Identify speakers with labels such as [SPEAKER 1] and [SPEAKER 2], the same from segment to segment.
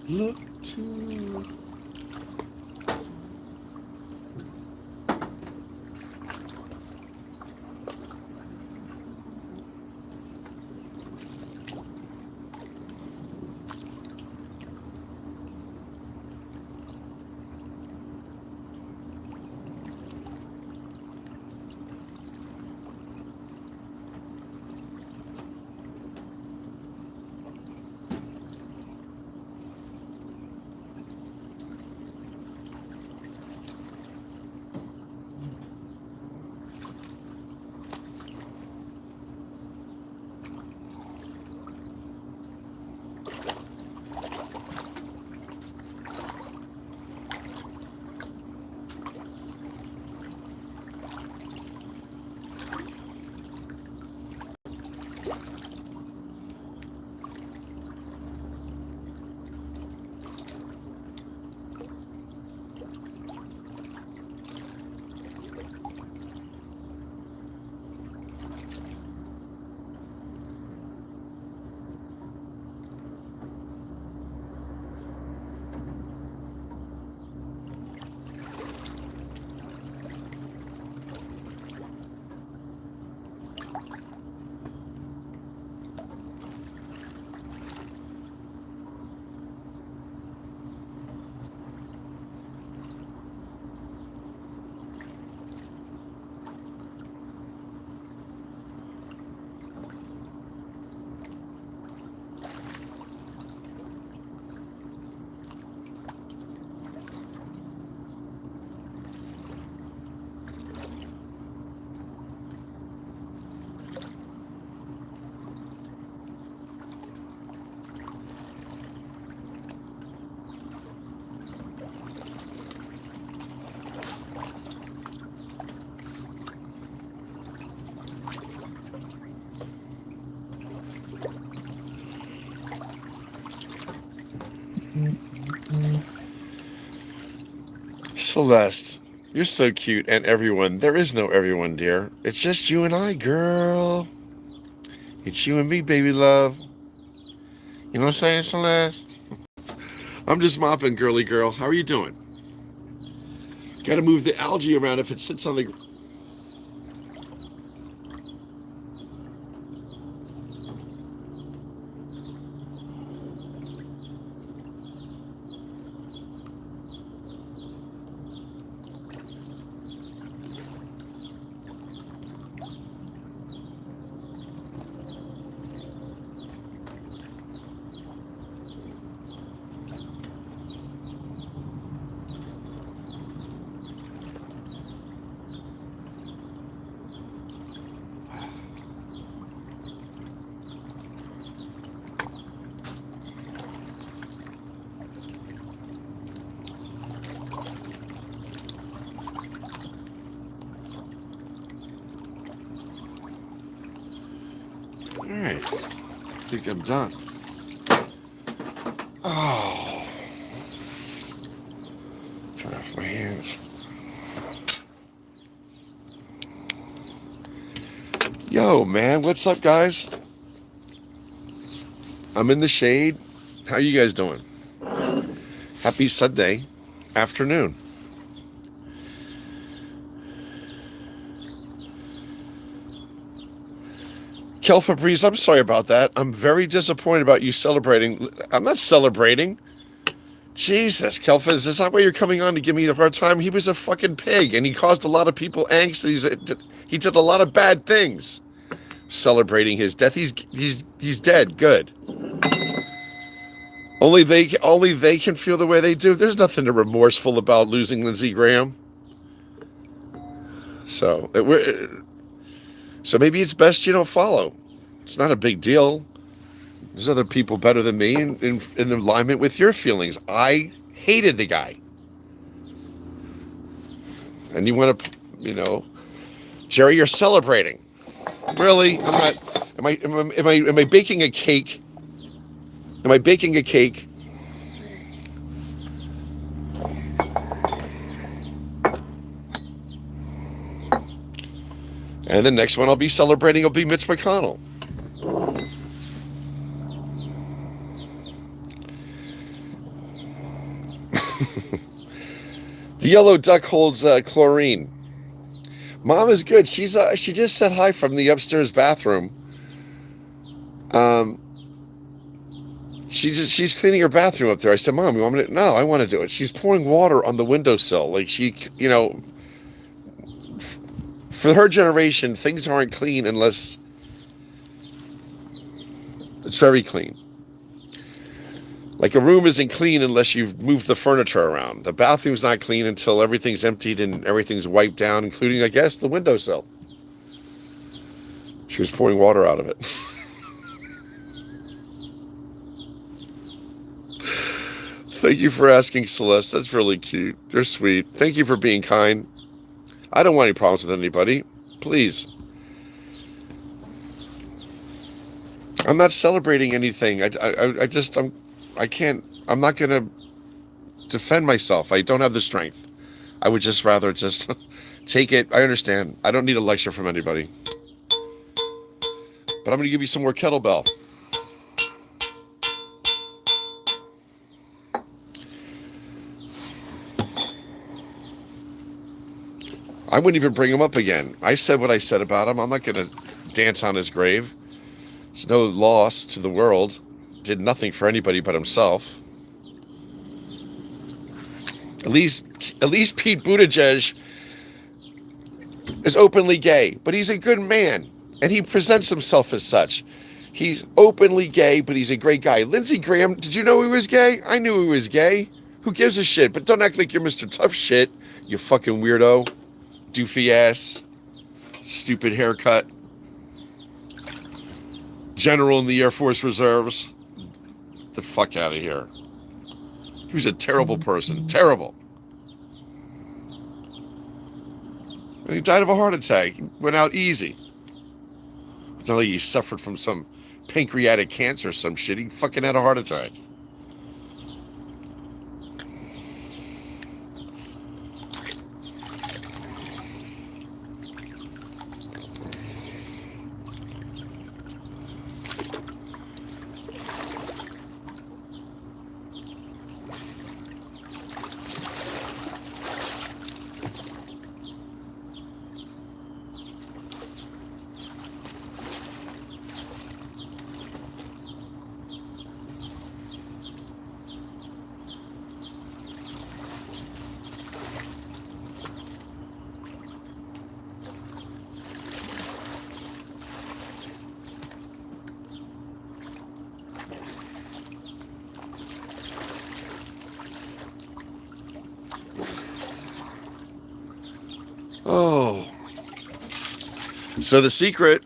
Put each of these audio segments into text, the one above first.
[SPEAKER 1] Look to. Celeste, you're so cute, and everyone. There is no everyone, dear. It's just you and I, girl. It's you and me, baby love. You know what I'm saying, Celeste? I'm just mopping, girly girl. How are you doing? Got to move the algae around if it sits on the. All right. I think I'm done. Oh. Turn off my hands. Yo, man, what's up, guys? I'm in the shade. How you guys doing? Happy Sunday afternoon. Kel Fabrice, I'm sorry about that. I'm very disappointed about you celebrating. I'm not celebrating. Jesus, Kelfa, is this not why you're coming on to give me a hard time? He was a fucking pig, and he caused a lot of people angst. He did a lot of bad things. Celebrating his death. He's dead. Good. Only they can feel the way they do. There's nothing remorseful about losing Lindsey Graham. So maybe it's best you don't follow. It's not a big deal. There's other people better than me in alignment with your feelings. I hated the guy. And you want to, Jerry, you're celebrating. Really? I'm not. Am I baking a cake? Am I baking a cake? And the next one I'll be celebrating will be Mitch McConnell. The yellow duck holds chlorine. Mom is good. She just said hi from the upstairs bathroom. Um, she's cleaning her bathroom up there. I said, Mom, you want me to? No, I want to do it. She's pouring water on the windowsill. Like for her generation, things aren't clean unless it's very clean. Like a room isn't clean unless you've moved the furniture around. The bathroom's not clean until everything's emptied and everything's wiped down, including, I guess, the windowsill. She was pouring water out of it. Thank you for asking, Celeste. That's really cute. You're sweet. Thank you for being kind. I don't want any problems with anybody. Please. I'm not celebrating anything. I can't. I'm not going to defend myself. I don't have the strength. I would just rather just take it. I understand. I don't need a lecture from anybody. But I'm going to give you some more kettlebell. I wouldn't even bring him up again. I said what I said about him. I'm not going to dance on his grave. It's no loss to the world. Did nothing for anybody but himself. At least Pete Buttigieg is openly gay, but he's a good man, and he presents himself as such. He's openly gay, but he's a great guy. Lindsey Graham, did you know he was gay? I knew he was gay. Who gives a shit? But don't act like you're Mr. Tough Shit, you fucking weirdo. Doofy ass. Stupid haircut. General in the Air Force Reserves. The fuck out of here. He was a terrible person. Terrible. And he died of a heart attack. He went out easy. It's not like he suffered from some pancreatic cancer or some shit. He fucking had a heart attack. Oh. So the secret.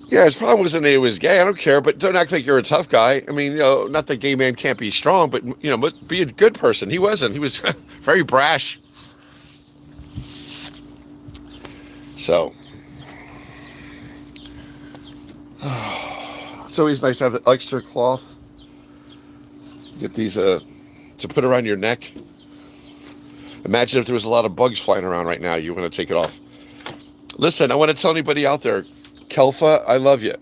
[SPEAKER 1] Yeah, his problem wasn't that he was gay. I don't care, but don't act like you're a tough guy. I mean, not that gay man can't be strong, but, must be a good person. He wasn't. He was very brash. So. It's always nice to have the extra cloth. Get these to put around your neck. Imagine if there was a lot of bugs flying around right now. You want to take it off. Listen, I want to tell anybody out there, Kelfa, I love you.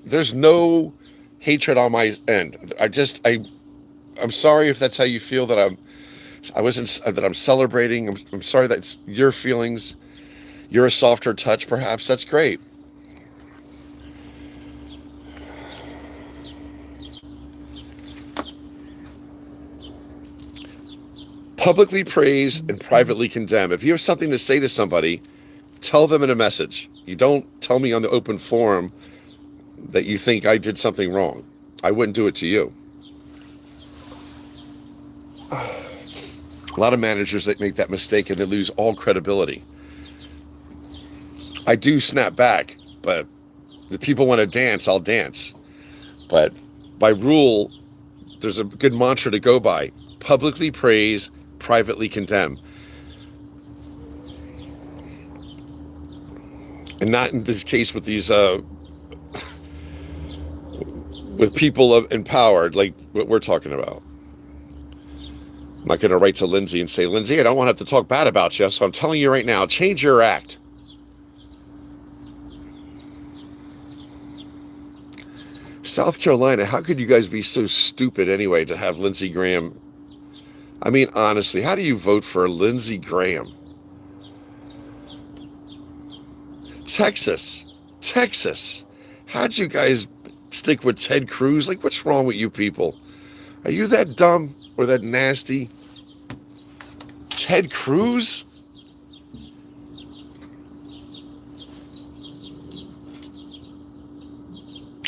[SPEAKER 1] There's no hatred on my end. I'm sorry if that's how you feel that I'm celebrating. I'm sorry that's your feelings. You're a softer touch, perhaps. That's great. Publicly praise and privately condemn. If you have something to say to somebody, tell them in a message. You don't tell me on the open forum that you think I did something wrong. I wouldn't do it to you. A lot of managers that make that mistake and they lose all credibility. I do snap back, but if people want to dance, I'll dance. But by rule, there's a good mantra to go by. Publicly praise, privately condemn. And not in this case with these with people empowered like what we're talking about. I'm not going to write to Lindsay and say, Lindsay, I don't want to have to talk bad about you, so I'm telling you right now, change your act. South Carolina, how could you guys be so stupid anyway to have Lindsey Graham? I mean, honestly, how do you vote for Lindsey Graham? Texas. Texas. How'd you guys stick with Ted Cruz? Like, what's wrong with you people? Are you that dumb or that nasty? Ted Cruz?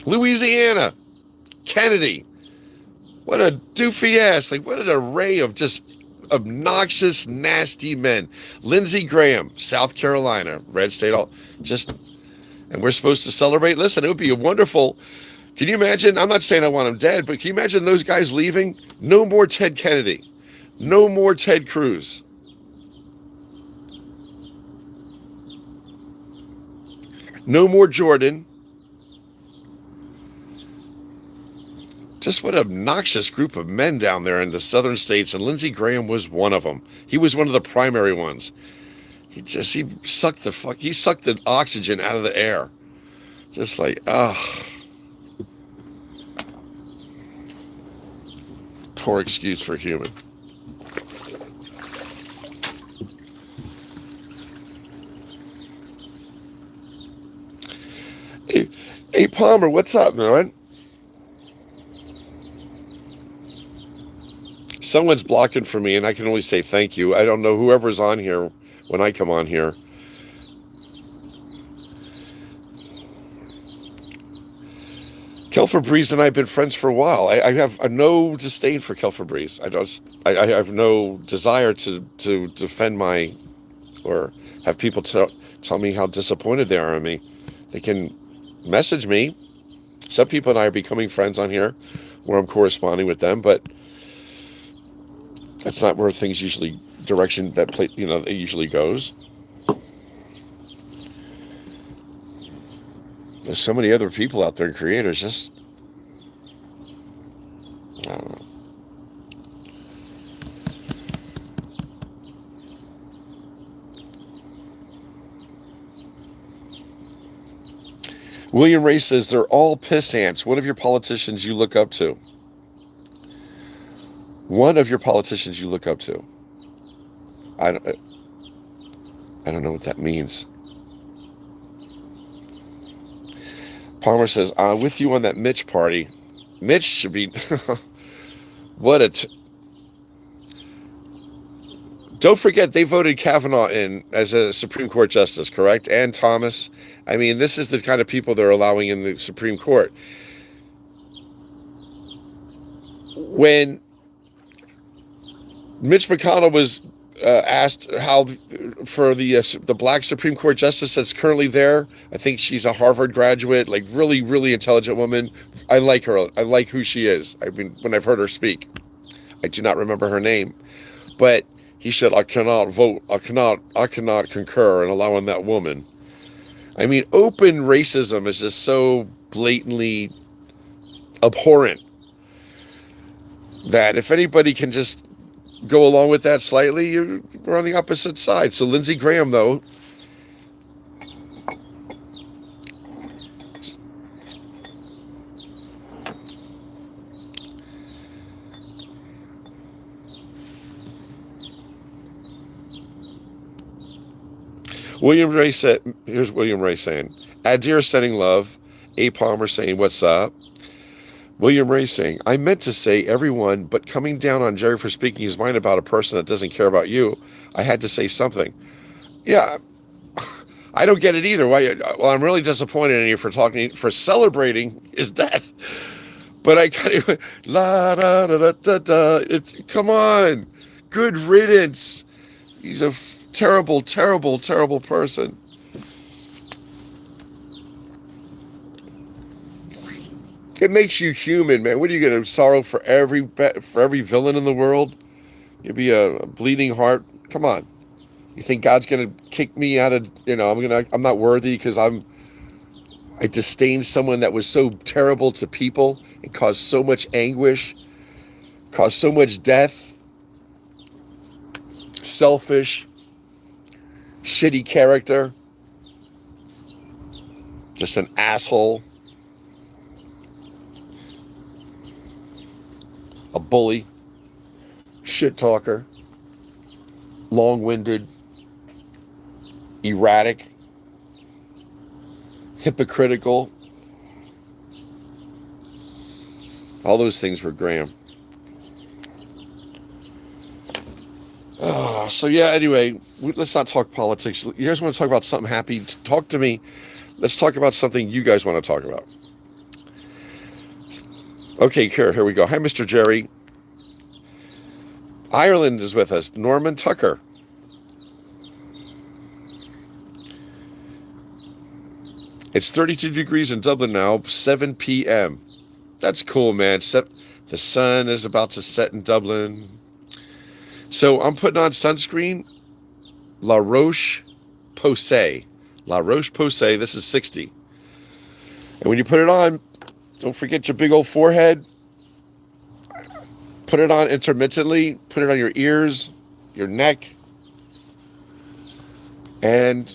[SPEAKER 1] Louisiana. Kennedy. What a doofy ass. Like, what an array of just obnoxious, nasty men. Lindsey Graham, South Carolina, red state, all just, and we're supposed to celebrate. Listen, it would be a wonderful. Can you imagine? I'm not saying I want him dead, but can you imagine those guys leaving? No more Ted Kennedy. No more Ted Cruz. No more Jordan. Just what an obnoxious group of men down there in the southern states, and Lindsey Graham was one of them. He was one of the primary ones. He sucked the oxygen out of the air. Just like, poor excuse for human. Hey Palmer, what's up, man? Someone's blocking for me, and I can only say thank you. I don't know whoever's on here when I come on here. Kelfer Breeze and I have been friends for a while. I have no disdain for Kelfer Breeze. I have no desire to defend or have people tell me how disappointed they are in me. They can message me. Some people and I are becoming friends on here where I'm corresponding with them, but that's not where things usually it usually goes. There's so many other people out there, creators, just, I don't know. William Ray says, they're all piss ants. One of your politicians you look up to. One of your politicians you look up to. I don't know what that means. Palmer says, I'm with you on that Mitch party. Mitch should be... Don't forget, they voted Kavanaugh in as a Supreme Court justice, correct? And Thomas. I mean, this is the kind of people they're allowing in the Supreme Court. When Mitch McConnell was asked how for the black Supreme Court justice that's currently there, I think she's a Harvard graduate, like really, really intelligent woman. I like her. I like who she is. I mean, when I've heard her speak, I do not remember her name, but he said, I cannot vote. I cannot concur in allowing that woman. I mean, open racism is just so blatantly abhorrent that if anybody can just go along with that slightly, we're on the opposite side. So Lindsey Graham, though, William Ray said, here's William Ray saying, Adir sending love. A. Palmer saying, what's up? William Ray saying, I meant to say everyone, but coming down on Jerry for speaking his mind about a person that doesn't care about you, I had to say something. Yeah, I don't get it either. Well, I'm really disappointed in you for celebrating his death. But I kind of, la da da da da. Come on, good riddance. He's a terrible, terrible, terrible person. It makes you human, man. What are you going to sorrow for every villain in the world? You'd be a bleeding heart. Come on. You think God's going to kick me out of, I'm not worthy because I disdained someone that was so terrible to people and caused so much anguish, caused so much death. Selfish, shitty character. Just an asshole. bully, shit talker, long-winded, erratic, hypocritical. All those things were Graham. So yeah, anyway, let's not talk politics. You guys want to talk about something happy? Talk to me. Let's talk about something you guys want to talk about. Okay, here we go. Hi, Mr. Jerry. Ireland is with us. Norman Tucker. It's 32 degrees in Dublin now, 7 p.m. That's cool, man. The sun is about to set in Dublin. So I'm putting on sunscreen. La Roche-Posay. La Roche-Posay. This is 60. And when you put it on, don't forget your big old forehead. Put it on intermittently. Put it on your ears, your neck, and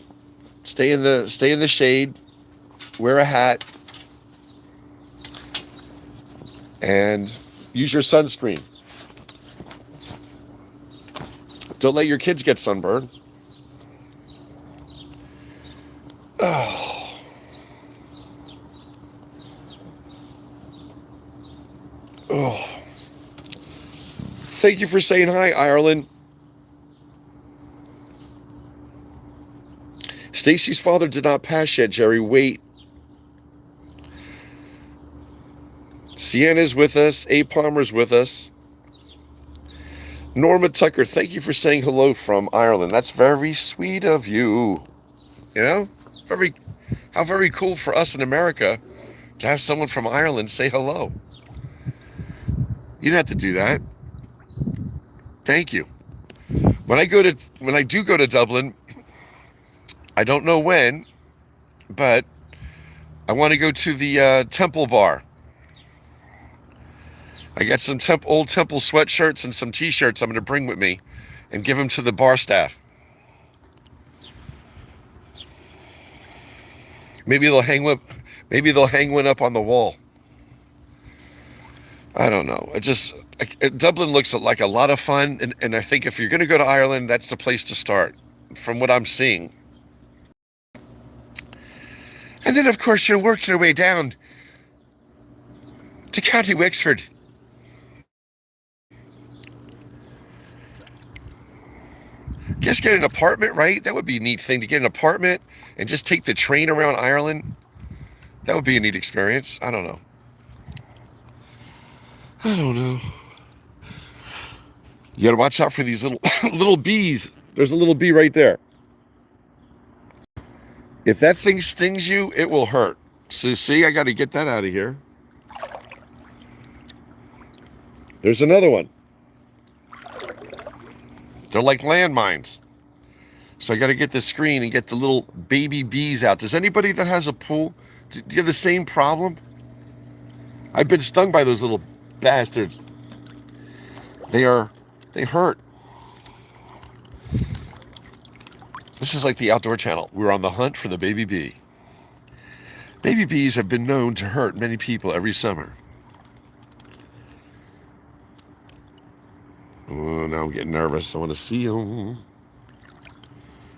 [SPEAKER 1] stay in the shade. Wear a hat, and use your sunscreen. Don't let your kids get sunburned. Oh. Oh. Thank you for saying hi, Ireland. Stacy's father did not pass yet, Jerry. Wait. Sienna's with us. A. Palmer's with us. Norma Tucker, thank you for saying hello from Ireland. That's very sweet of you. You know? How very cool for us in America to have someone from Ireland say hello. You didn't have to do that. Thank you. When I do go to Dublin, I don't know when, but I want to go to the Temple Bar. I got some old Temple sweatshirts and some T-shirts I'm going to bring with me and give them to the bar staff. Maybe they'll hang one up on the wall. I don't know. Dublin looks like a lot of fun, and I think if you're going to go to Ireland, that's the place to start, from what I'm seeing. And then, of course, you're working your way down to County Wexford. Just get an apartment, right? That would be a neat thing, to get an apartment and just take the train around Ireland. That would be a neat experience. I don't know. You gotta watch out for these little bees. There's a little bee right there. If that thing stings you, it will hurt. So see, I gotta get that out of here. There's another one. They're like landmines. So I gotta get the screen and get the little baby bees out. Does anybody that has a pool, do you have the same problem? I've been stung by those little bastards. They hurt. This is like the Outdoor Channel. We're on the hunt for the baby bee. Baby bees have been known to hurt many people every summer. Oh, now I'm getting nervous. I want to see them.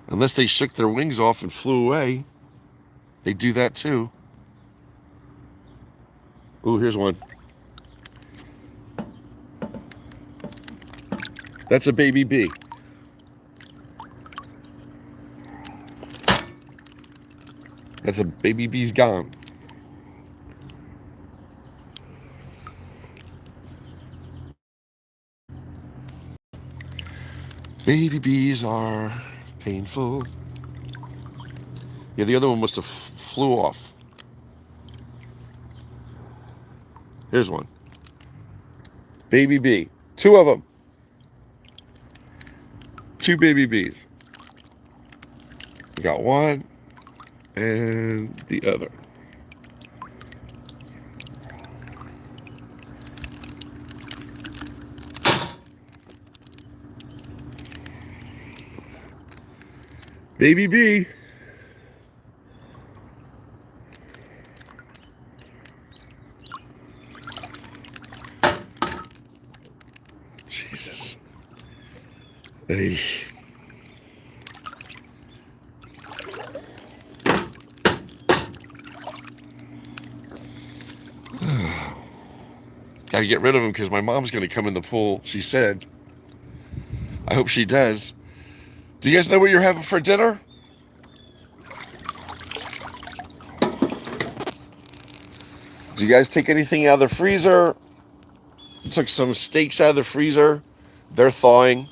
[SPEAKER 1] Unless they shook their wings off and flew away. They do that too. Oh, here's one. That's a baby bee. That's a baby bee's gone. Baby bees are painful. Yeah, the other one must have flew off. Here's one. Baby bee. Two of them. Two baby bees. We got one and the other. Baby bee. Hey. Gotta get rid of him because my mom's gonna come in the pool, she said. I hope she does. Do you guys know what you're having for dinner? Did you guys take anything out of the freezer? Took some steaks out of the freezer. They're thawing.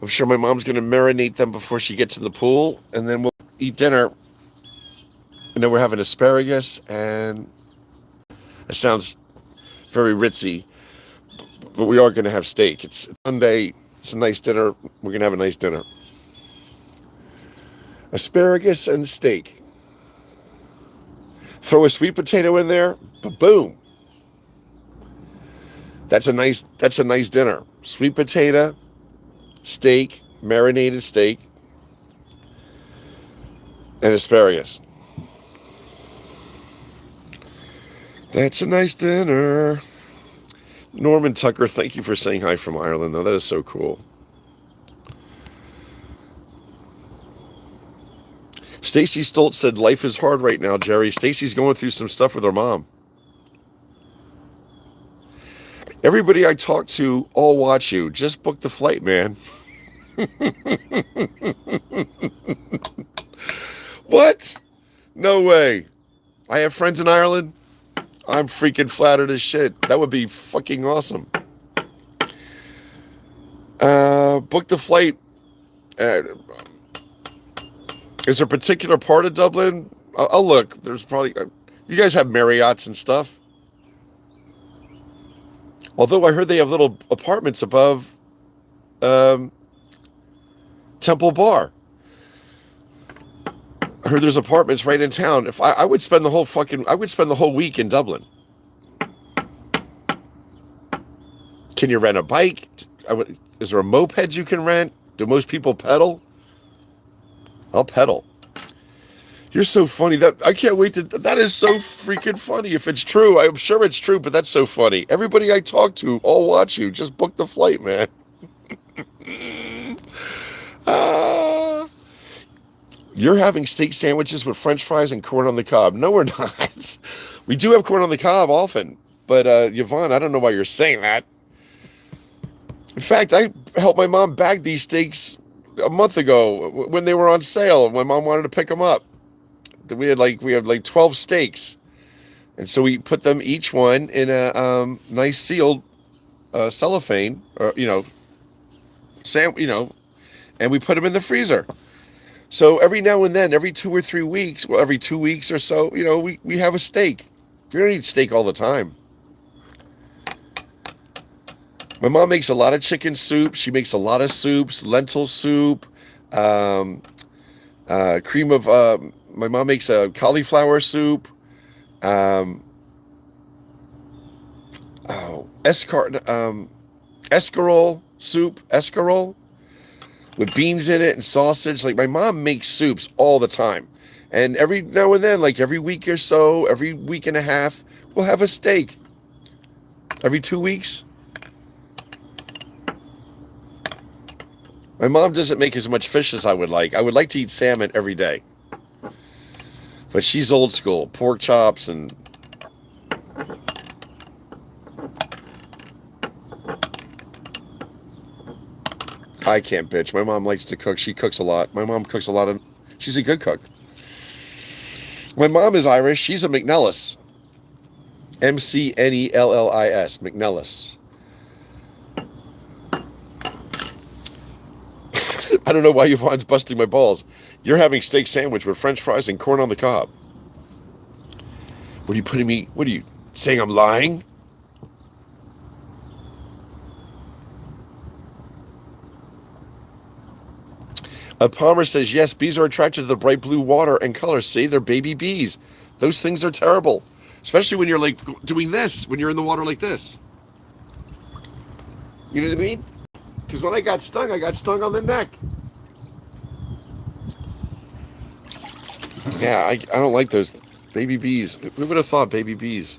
[SPEAKER 1] I'm sure my mom's going to marinate them before she gets in the pool. And then we'll eat dinner. And then we're having asparagus. And it sounds very ritzy. But we are going to have steak. It's Sunday. It's a nice dinner. We're going to have a nice dinner. Asparagus and steak. Throw a sweet potato in there. Boom. That's a nice dinner. Sweet potato, steak, marinated steak, and asparagus. That's a nice dinner. Norman Tucker, thank you for saying hi from Ireland, though. That is so cool. Stacy Stoltz said, life is hard right now, Jerry. Stacy's going through some stuff with her mom. Everybody I talk to all watch you. Just book the flight, man. What? No way. I have friends in Ireland. I'm freaking flattered as shit. That would be fucking awesome. Book the flight. Is there a particular part of Dublin? I'll look. There's probably... you guys have Marriott's and stuff. Although I heard they have little apartments above Temple Bar. I heard there's apartments right in town. If I would spend the whole week in Dublin. Can you rent a bike? Is there a moped you can rent? Do most people pedal? I'll pedal. You're so funny. I can't wait that is so freaking funny. If it's true, I'm sure it's true, but that's so funny. Everybody I talk to all watch you. Just book the flight, man. You're having steak sandwiches with French fries and corn on the cob. No, we're not. We do have corn on the cob often, but Yvonne, I don't know why you're saying that. In fact, I helped my mom bag these steaks a month ago when they were on sale. My mom wanted to pick them up. We had like 12 steaks, and so we put them each one in a nice sealed cellophane, or and we put them in the freezer. So every now and then, every 2 or 3 weeks, well, every 2 weeks or so, we have a steak. We don't eat steak all the time. My mom makes a lot of chicken soup. She makes a lot of soups, lentil soup, cream of. My mom makes a cauliflower soup. Escarole soup. Escarole. With beans in it and sausage. Like, my mom makes soups all the time. And every now and then, like every week or so, every week and a half, we'll have a steak. Every 2 weeks. My mom doesn't make as much fish as I would like. I would like to eat salmon every day. But she's old school. Pork chops and... I can't bitch. My mom likes to cook. She cooks a lot. My mom cooks a lot. She's a good cook. My mom is Irish. She's a McNellis. McNellis. McNellis. I don't know why Yvonne's busting my balls. You're having steak sandwich with French fries and corn on the cob. What are you putting me... What are you saying I'm lying? Palmer says, yes, bees are attracted to the bright blue water and color. See, they're baby bees. Those things are terrible. Especially when you're like doing this, when you're in the water like this. You know what I mean? Because when I got stung on the neck. Yeah, I don't like those baby bees. Who would have thought baby bees?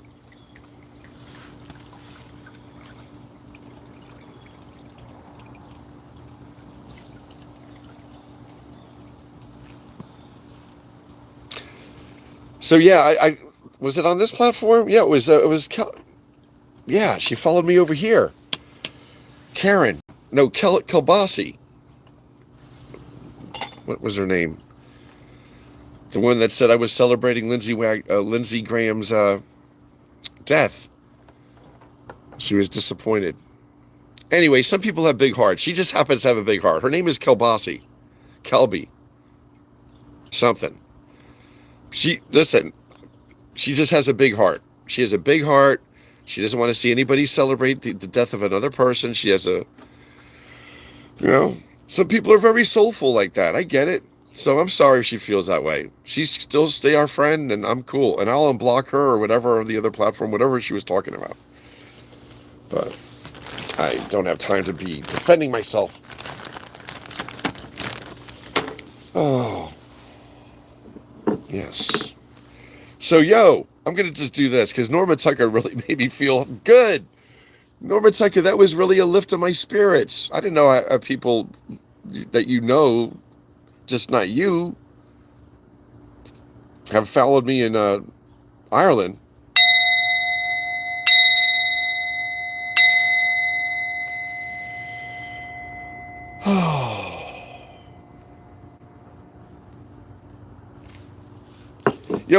[SPEAKER 1] So yeah, I was it on this platform? Yeah, it was. Yeah, she followed me over here. Karen, no, Kelbasi. What was her name? The one that said I was celebrating Lindsey Graham's death. She was disappointed. Anyway, some people have big hearts. She just happens to have a big heart. Her name is Kelbasi. Kelby. Something. Listen, she just has a big heart. She has a big heart. She doesn't want to see anybody celebrate the death of another person. She has some people are very soulful like that. I get it. So I'm sorry if she feels that way. She still stay our friend, and I'm cool. And I'll unblock her or whatever on the other platform, whatever she was talking about. But I don't have time to be defending myself. Oh, yes. So, I'm going to just do this because Norma Tucker really made me feel good. Norma Tucker, that was really a lift of my spirits. I didn't know people that just not you, have followed me in Ireland.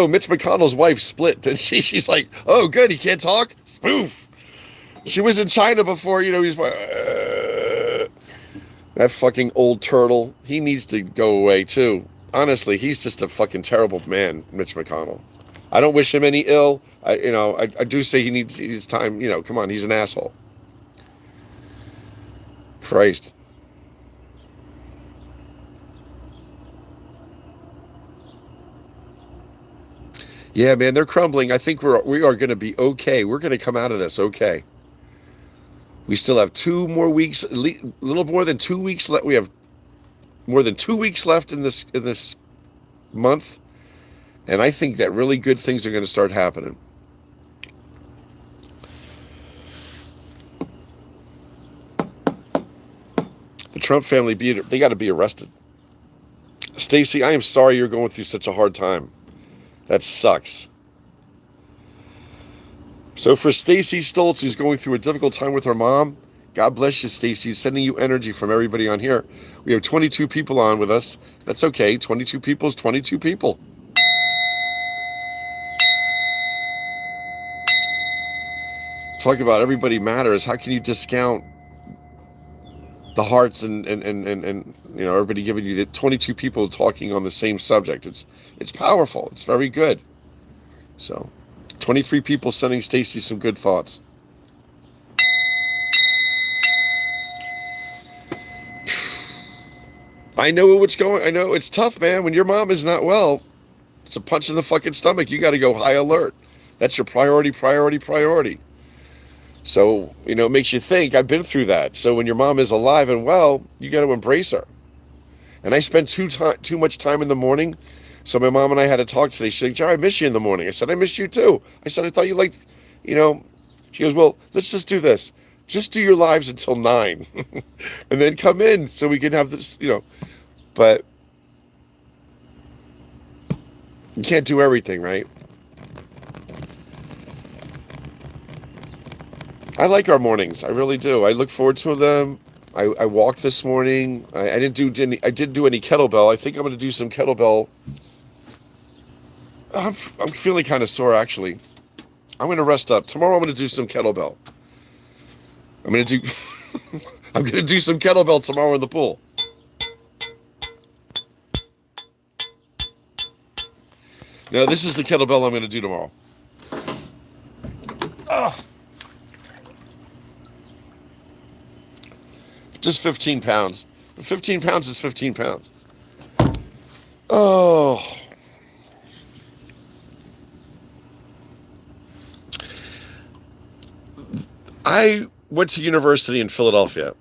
[SPEAKER 1] Mitch McConnell's wife split, and she's like, oh, good, he can't talk? Spoof. She was in China before, he's that fucking old turtle. He needs to go away, too. Honestly, he's just a fucking terrible man, Mitch McConnell. I don't wish him any ill. I do say he needs time. Come on, he's an asshole. Christ. Yeah, man, they're crumbling. I think we are going to be okay. We're going to come out of this okay. We still have 2 more weeks, a little more than 2 weeks left. We have more than 2 weeks left in this month, and I think that really good things are going to start happening. The Trump family, they got to be arrested. Stacey, I am sorry you're going through such a hard time. That sucks. So for Stacey Stoltz, who's going through a difficult time with her mom, God bless you, Stacey. Sending you energy from everybody on here. We have 22 people on with us. That's okay. 22 people is 22 people. Talk about everybody matters. How can you discount the hearts and everybody giving you the 22 people talking on the same subject? It's powerful. It's very good. So 23 people sending Stacey some good thoughts. I know it's tough, man. When your mom is not well, it's a punch in the fucking stomach. You got to go high alert. That's your priority. So, it makes you think, I've been through that. So when your mom is alive and well, you got to embrace her. And I spent too much time in the morning. So my mom and I had to talk today. She's like, Jerry, I miss you in the morning. I said, I miss you too. I said, I thought you liked, She goes, well, let's just do this. Just do your lives until 9. And then come in so we can have this, But you can't do everything, right? I like our mornings. I really do. I look forward to them. I walked this morning. I didn't do any kettlebell. I think I'm going to do some kettlebell. I'm feeling kind of sore, actually. I'm going to rest up. Tomorrow I'm going to do some kettlebell. I'm going to do some kettlebell tomorrow in the pool. Now, this is the kettlebell I'm going to do tomorrow. Just 15 pounds. 15 pounds is 15 pounds. Oh. I went to university in Philadelphia.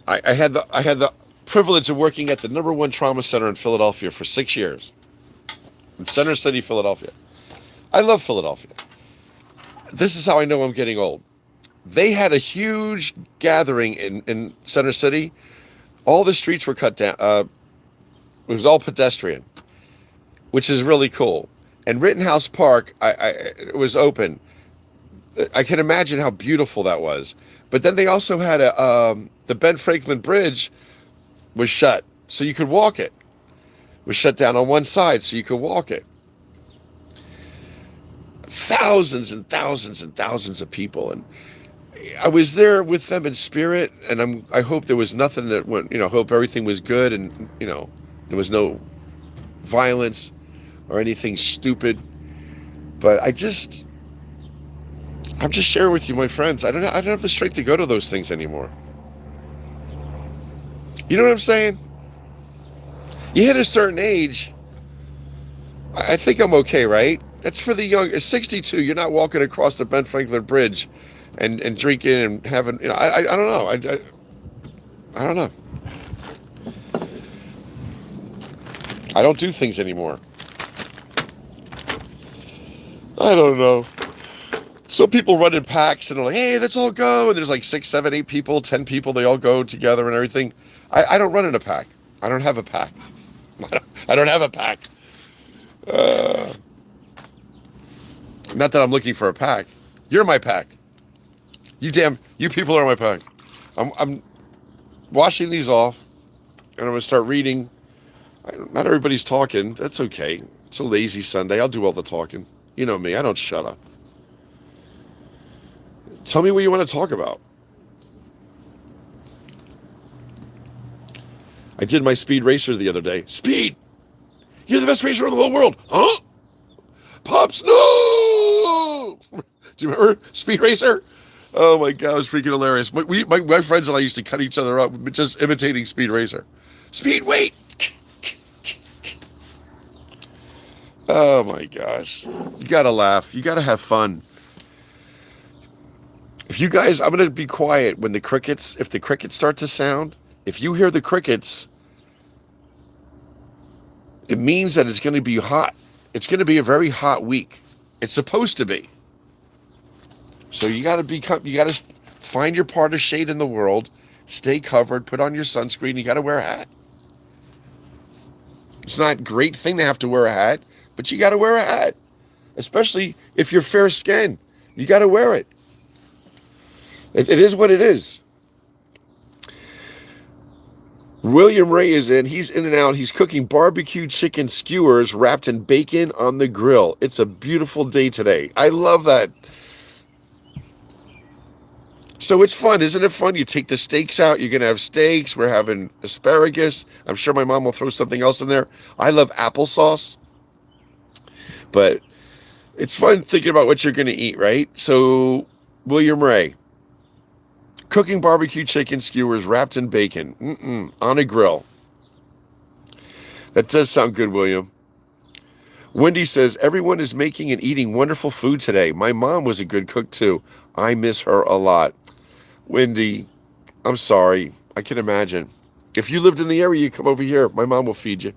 [SPEAKER 1] I had the privilege of working at the #1 trauma center in Philadelphia for 6 years. In Center City, Philadelphia. I love Philadelphia. This is how I know I'm getting old. They had a huge gathering in Center City. All the streets were cut down. It was all pedestrian, which is really cool. And Rittenhouse Park, it was open. I can imagine how beautiful that was. But then they also had the Ben Franklin Bridge was shut, so you could walk it. It was shut down on one side, so you could walk it. Thousands and thousands and thousands of people, and I was there with them in spirit. And I hope there was nothing that went. I hope everything was good, and there was no violence or anything stupid. But I'm just sharing with you, my friends. I don't have the strength to go to those things anymore. You know what I'm saying? You hit a certain age, I think I'm okay, right? That's for the young. At 62, you're not walking across the Ben Franklin Bridge and drinking and having. I don't know. I don't know. I don't do things anymore. I don't know. Some people run in packs and they're like, hey, let's all go. And there's like 6, 7, 8 people, 10 people. They all go together and everything. I don't run in a pack. I don't have a pack. I don't have a pack. Not that I'm looking for a pack. You're my pack. You people are my pack. I'm washing these off, and I'm going to start reading. Not everybody's talking. That's okay. It's a lazy Sunday. I'll do all the talking. You know me. I don't shut up. Tell me what you want to talk about. I did my speed racer the other day. Speed! You're the best racer in the whole world. Huh? Pops, no! Do you remember Speed Racer? Oh my God, it was freaking hilarious. My friends and I used to cut each other up just imitating Speed Racer. Speed, wait! Oh my gosh. You gotta laugh. You gotta have fun. If you guys, I'm gonna be quiet when if the crickets start to sound, if you hear the crickets, it means that it's gonna be hot. It's gonna be a very hot week. It's supposed to be. So you gotta find your part of shade in the world, stay covered, put on your sunscreen, you gotta wear a hat. It's not a great thing to have to wear a hat, but you gotta wear a hat. Especially if you're fair skinned. You gotta wear it. It is what it is. William Ray is in. He's in and out. He's cooking barbecue chicken skewers wrapped in bacon on the grill. It's a beautiful day today. I love that. So it's fun. Isn't it fun? You take the steaks out. You're going to have steaks. We're having asparagus. I'm sure my mom will throw something else in there. I love applesauce. But it's fun thinking about what you're going to eat, right? So William Ray. Cooking barbecue chicken skewers wrapped in bacon on a grill. That does sound good, William. Wendy says, everyone is making and eating wonderful food today. My mom was a good cook, too. I miss her a lot. Wendy, I'm sorry. I can imagine. If you lived in the area, you come over here. My mom will feed you.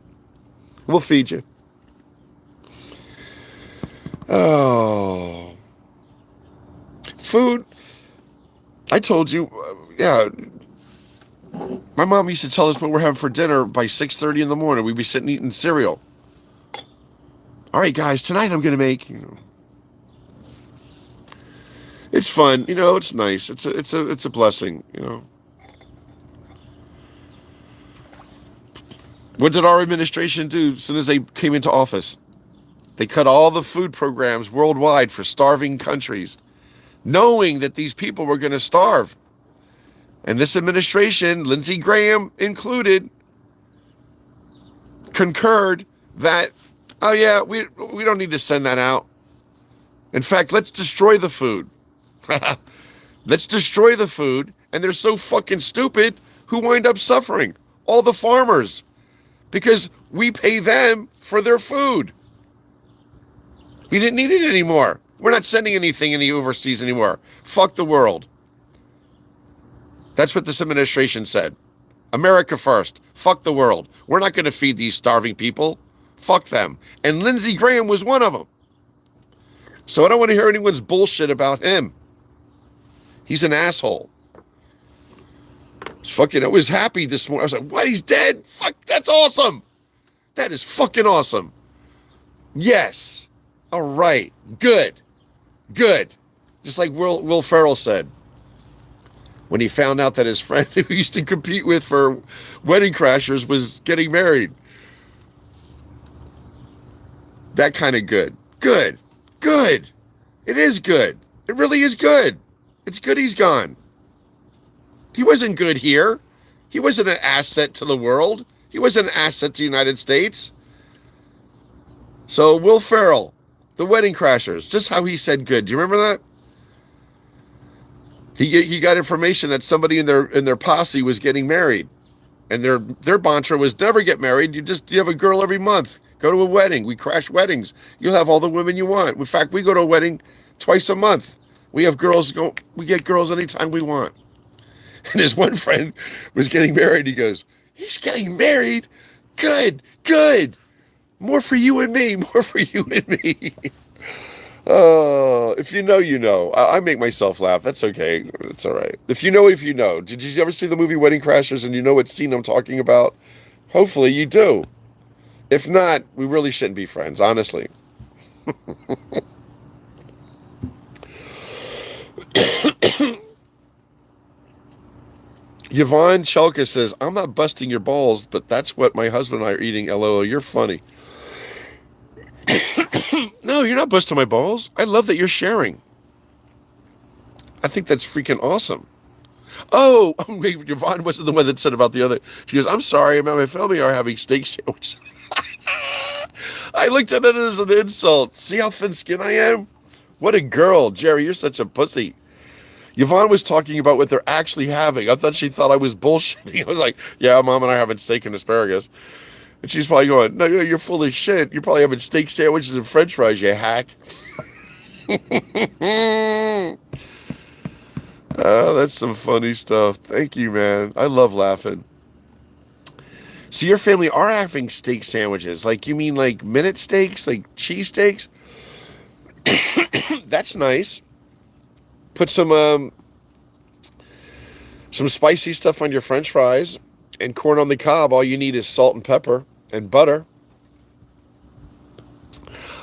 [SPEAKER 1] We'll feed you. Oh. Food. I told you, yeah. My mom used to tell us what we're having for dinner by 6:30 in the morning. We'd be sitting eating cereal. All right, guys, tonight I'm going to make, it's fun, it's nice. It's a blessing, What did our administration do as soon as they came into office? They cut all the food programs worldwide for starving countries, knowing that these people were going to starve. And this administration, Lindsey Graham included, concurred that, oh yeah, we don't need to send that out. In fact, let's destroy the food. Let's destroy the food. And they're so fucking stupid, who wind up suffering? All the farmers. Because we pay them for their food. We didn't need it anymore. We're not sending anything in the overseas anymore. Fuck the world. That's what this administration said. America first. Fuck the world. We're not going to feed these starving people. Fuck them. And Lindsey Graham was one of them. So I don't want to hear anyone's bullshit about him. He's an asshole. I was happy this morning. I was like, what? He's dead? Fuck, that's awesome. That is fucking awesome. Yes. All right. Good. Good. Just like Will Ferrell said when he found out that his friend who he used to compete with for Wedding Crashers was getting married. That kind of good. Good. Good. It is good. It really is good. It's good he's gone. He wasn't good here. He wasn't an asset to the world. He wasn't an asset to the United States. So Will Ferrell, the Wedding Crashers, just how he said good. Do you remember that? He got information that somebody in their posse was getting married, and their mantra was never get married. You have a girl every month. Go to a wedding. We crash weddings. You'll have all the women you want. In fact, we go to a wedding twice a month. We have girls go. We get girls anytime we want. And his one friend was getting married. He goes, "He's getting married. Good, good. More for you and me. More for you and me." Oh, if you know, you know. I make myself laugh. That's okay. It's all right. If you know, if you know. Did you ever see the movie Wedding Crashers and you know what scene I'm talking about? Hopefully you do. If not, we really shouldn't be friends, honestly. Yvonne Chelka says, I'm not busting your balls, but that's what my husband and I are eating. LOL, you're funny. No, you're not busting my balls. I love that you're sharing. I think that's freaking awesome. Oh, wait, Yvonne wasn't the one that said about the other. She goes, I'm sorry, my family are having steak sandwiches. I looked at it as an insult. See how thin-skinned I am? What a girl. Jerry, you're such a pussy. Yvonne was talking about what they're actually having. I thought she thought I was bullshitting. I was like, yeah, Mom and I are having steak and asparagus. And she's probably going, no, you're full of shit. You're probably having steak sandwiches and french fries, you hack. Oh, that's some funny stuff. Thank you, man. I love laughing. So your family are having steak sandwiches. Like, you mean like minute steaks, like cheese steaks? That's nice. Put some spicy stuff on your french fries and corn on the cob. All you need is salt and pepper and butter.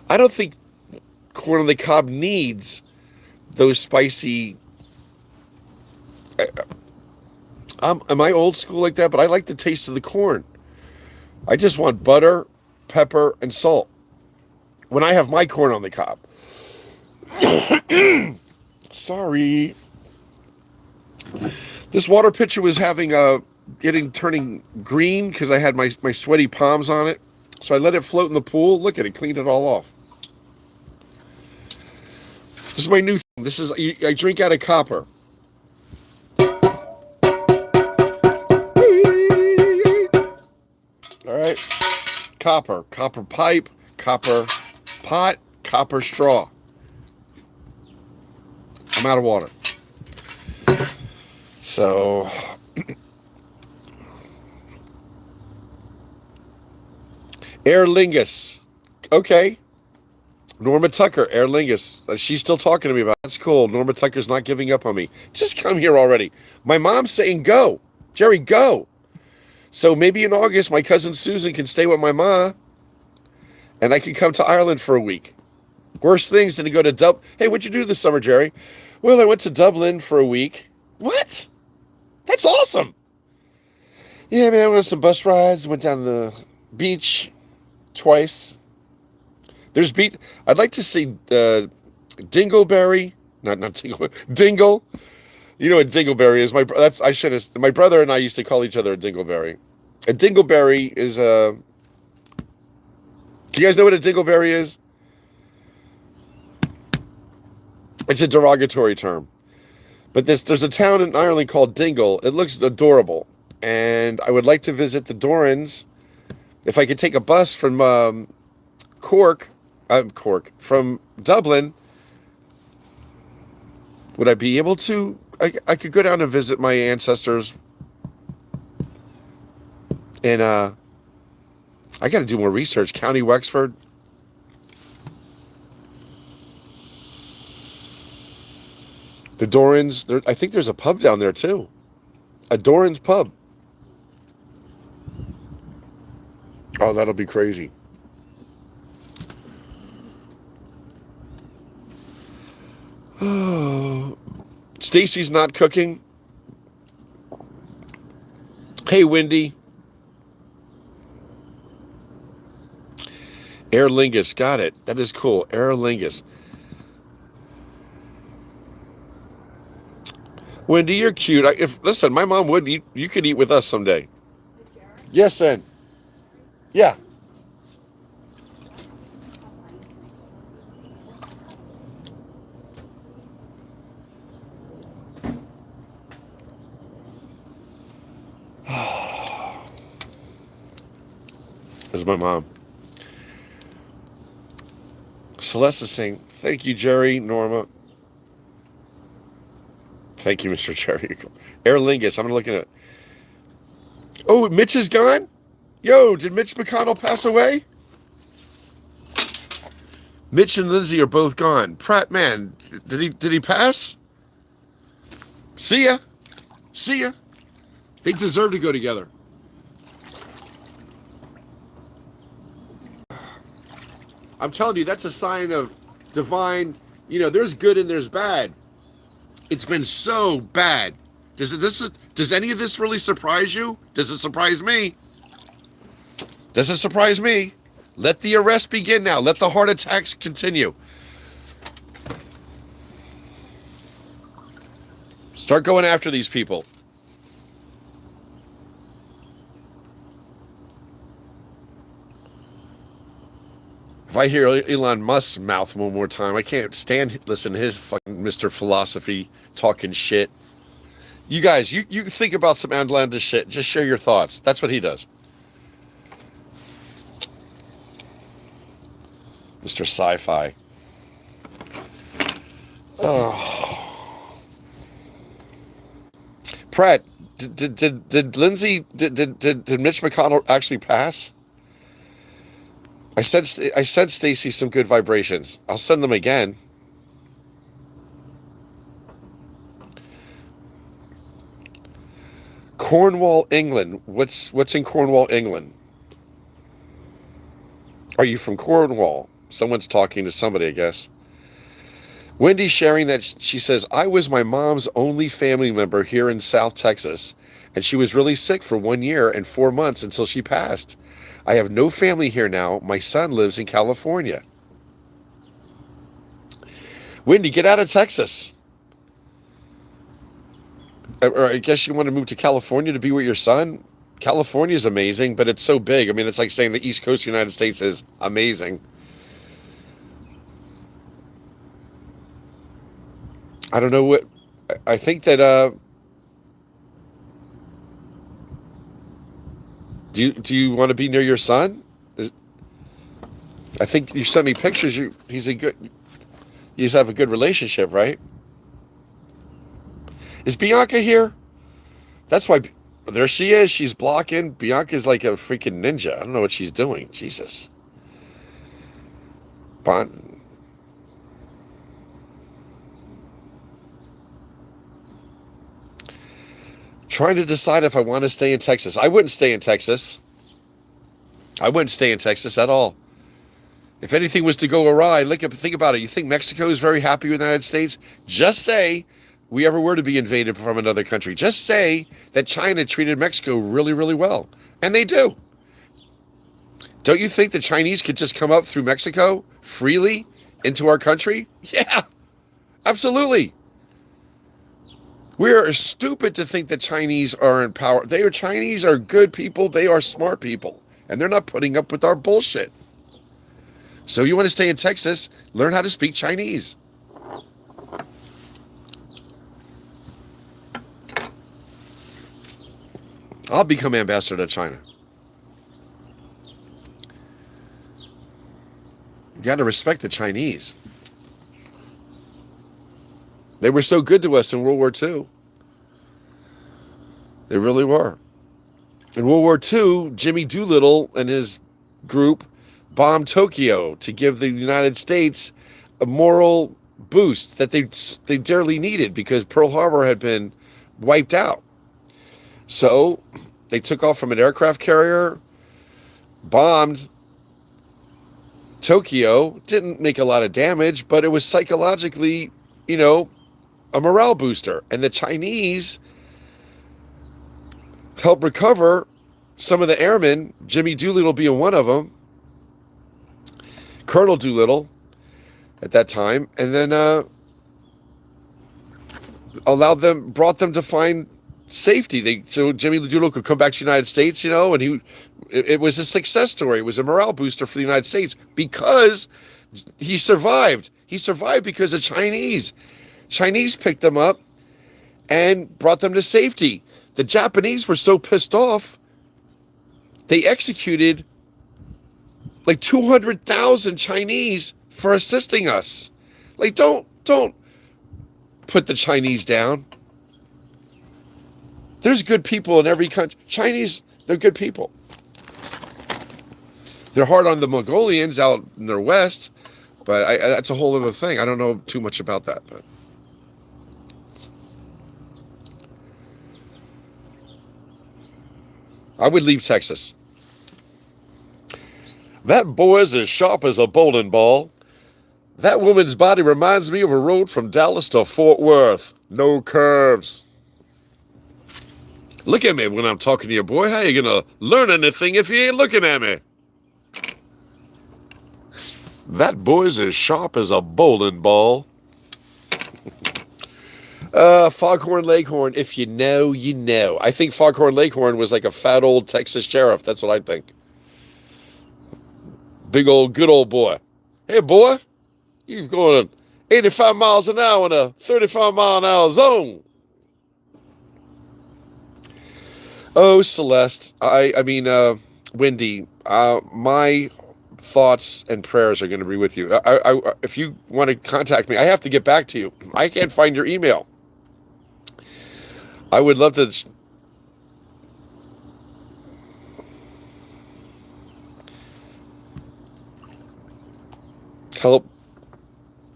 [SPEAKER 1] I don't think corn on the cob needs those spicy. Am I old school like that? But I like the taste of the corn. I just want butter, pepper, and salt when I have my corn on the cob. Sorry. This water pitcher was turning green because I had my sweaty palms on it. So I let it float in the pool. Look at it, cleaned it all off. This is my new thing. I drink out of copper. All right. Copper pipe, copper pot, copper straw. I'm out of water. So, Aer Lingus. Okay. Norma Tucker, Aer Lingus. She's still talking to me about it. That's cool. Norma Tucker's not giving up on me. Just come here already. My mom's saying go. Jerry, go. So maybe in August, my cousin Susan can stay with my ma, and I can come to Ireland for a week. Worst things than to go to Dublin. Hey, what'd you do this summer, Jerry? Well, I went to Dublin for a week. What? That's awesome. Yeah, man, I went on some bus rides, went down to the beach twice. There's beach. I'd like to see Dingleberry. Not Dingle. Dingle. You know what Dingleberry is? My brother and I used to call each other a Dingleberry. A Dingleberry is a. Do you guys know what a Dingleberry is? It's a derogatory term. But there's a town in Ireland called Dingle. It looks adorable. And I would like to visit the Dorans. If I could take a bus from from Dublin, would I be able to? I could go down and visit my ancestors. And I got to do more research. County Wexford. The Dorans, I think there's a pub down there too. A Doran's pub. Oh, that'll be crazy. Stacy's not cooking. Hey, Wendy. Aer Lingus, got it. That is cool. Aer Lingus. Wendy, you're cute. Listen, my mom would eat. You could eat with us someday. Yes, son. Yeah. This is my mom. Celeste is saying, thank you, Jerry, Norma. Thank you, Mr. Jerry. Aer Lingus, I'm looking at. Oh, Mitch is gone? Yo, did Mitch McConnell pass away? Mitch and Lindsay are both gone. Pratt, man, did he pass? See ya. See ya. They deserve to go together. I'm telling you, that's a sign of divine, there's good and there's bad. It's been so bad. Does any of this really surprise you? Does it surprise me? Does it surprise me? Let the arrest begin now. Let the heart attacks continue. Start going after these people. If I hear Elon Musk's mouth one more time, I can't listen to his fucking Mr. Philosophy talking shit. You guys, you think about some outlandish shit. Just share your thoughts. That's what he does. Mr. Sci-Fi. Oh. Pratt, did Lindsay, did Mitch McConnell actually pass? I sent Stacy some good vibrations. I'll send them again. Cornwall, England. What's in Cornwall, England? Are you from Cornwall? Someone's talking to somebody, I guess. Wendy's sharing that she says, I was my mom's only family member here in South Texas, and she was really sick for 1 year and 4 months until she passed. I have no family here now. My son lives in California. Wendy, get out of Texas. Or I guess you want to move to California to be with your son? California is amazing, but it's so big. I mean, it's like saying the East Coast of the United States is amazing. I don't know what... I think that... Do you want to be near your son? I think you sent me pictures. You guys have a good relationship, right? Is Bianca here? That's why. There she is. She's blocking. Bianca's like a freaking ninja. I don't know what she's doing. Jesus. Trying to decide if I want to stay in Texas. I wouldn't stay in Texas. I wouldn't stay in Texas at all. If anything was to go awry, think about it. You think Mexico is very happy with the United States? Just say we ever were to be invaded from another country. Just say that China treated Mexico really, really well. And they do. Don't you think the Chinese could just come up through Mexico freely into our country? Yeah, absolutely. We are stupid to think that Chinese are in power. Chinese are good people. They are smart people. And they're not putting up with our bullshit. So you want to stay in Texas, learn how to speak Chinese. I'll become ambassador to China. You got to respect the Chinese. They were so good to us in World War II. They really were. In World War II, Jimmy Doolittle and his group bombed Tokyo to give the United States a moral boost that they dearly needed because Pearl Harbor had been wiped out. So they took off from an aircraft carrier, bombed Tokyo, didn't make a lot of damage, but it was psychologically, a morale booster. And the Chinese helped recover some of the airmen, Jimmy Doolittle being one of them, Colonel Doolittle at that time, and then brought them to find safety. So Jimmy Doolittle could come back to the United States, and it was a success story. It was a morale booster for the United States because he survived. He survived because the Chinese picked them up and brought them to safety. The Japanese were so pissed off, they executed like 200,000 Chinese for assisting us. Like, don't put the Chinese down. There's good people in every country. Chinese, they're good people. They're hard on the Mongolians out in their west, but that's a whole other thing. I don't know too much about that. But I would leave Texas. That boy's as sharp as a bowling ball. That woman's body reminds me of a road from Dallas to Fort Worth. No curves. Look at me when I'm talking to you, boy. How you gonna learn anything if you ain't looking at me? That boy's as sharp as a bowling ball. Foghorn Leghorn, if you know, you know. I think Foghorn Leghorn was like a fat old Texas sheriff. That's what I think. Big old, good old boy. Hey, boy, you're going 85 miles an hour in a 35 mile an hour zone. Oh, Celeste, I mean, Wendy, my thoughts and prayers are going to be with you. If you want to contact me, I have to get back to you. I can't find your email. I would love to help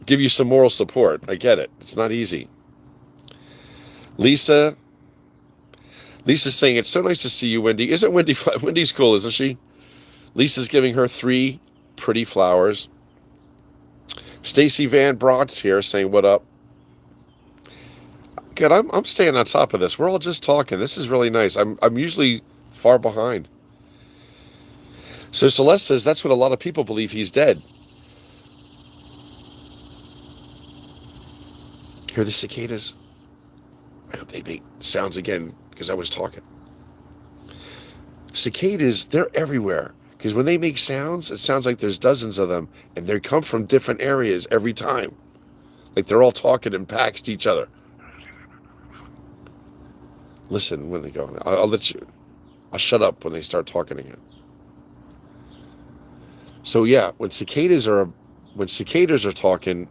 [SPEAKER 1] give you some moral support. I get it. It's not easy. Lisa's saying, it's so nice to see you, Wendy. Isn't Wendy's cool, isn't she? Lisa's giving her 3 pretty flowers. Stacy Van Brock's here saying, what up? Good, I'm staying on top of this. We're all just talking. This is really nice. I'm usually far behind. So Celeste says that's what a lot of people believe, he's dead. Hear the cicadas? I hope they make sounds again because I was talking. Cicadas, they're everywhere. Because when they make sounds, it sounds like there's dozens of them. And they come from different areas every time. Like they're all talking in packs to each other. Listen when they go. I'll shut up when they start talking again. So yeah, when cicadas are talking,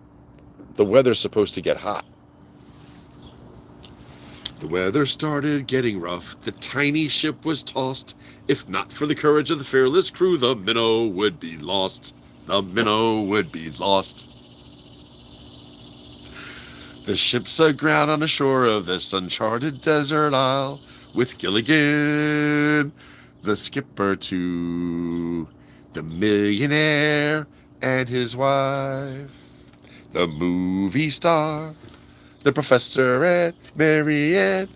[SPEAKER 1] the weather's supposed to get hot. The weather started getting rough. The tiny ship was tossed. If not for the courage of the fearless crew, the minnow would be lost. The minnow would be lost. The ship's aground on the shore of this uncharted desert isle, with Gilligan, the skipper too, the millionaire and his wife, the movie star, the professor and Marianne,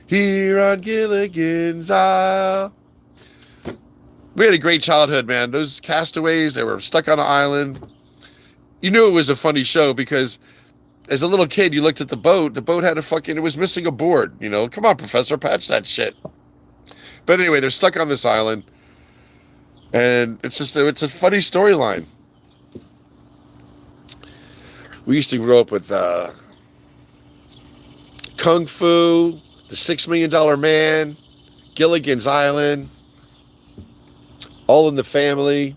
[SPEAKER 1] here on Gilligan's Isle. We had a great childhood, man. Those castaways, they were stuck on an island. You knew it was a funny show because as a little kid, you looked at the boat had it was missing a board, Come on, Professor, patch that shit. But anyway, they're stuck on this island, and it's a funny storyline. We used to grow up with Kung Fu, The $6 Million Man, Gilligan's Island, All in the Family,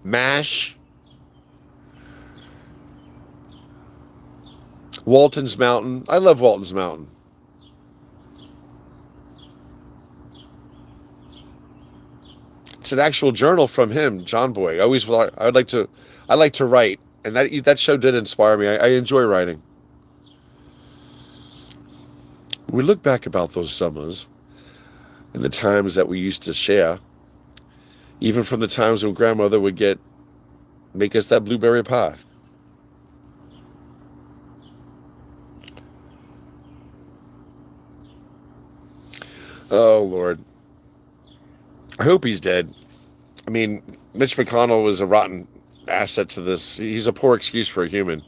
[SPEAKER 1] MASH, Walton's Mountain. I love Walton's Mountain. It's an actual journal from him, John Boy. I like to write, and that show did inspire me. I enjoy writing. We look back about those summers and the times that we used to share, even from the times when grandmother would make us that blueberry pie. Oh, Lord. I hope he's dead. I mean, Mitch McConnell was a rotten asset to this. He's a poor excuse for a human.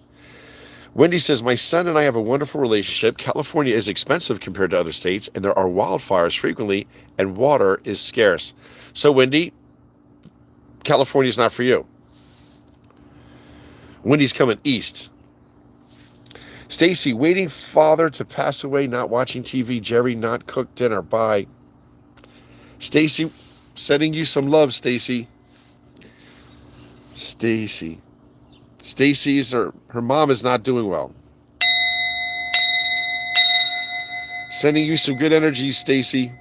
[SPEAKER 1] Wendy says, my son and I have a wonderful relationship. California is expensive compared to other states, and there are wildfires frequently, and water is scarce. So, Wendy, California's not for you. Wendy's coming east. Stacy, waiting father to pass away, not watching TV. Jerry, not cook dinner. Bye. Stacy, sending you some love, Stacy. Stacy. Stacy's her mom is not doing well. Sending you some good energy, Stacy.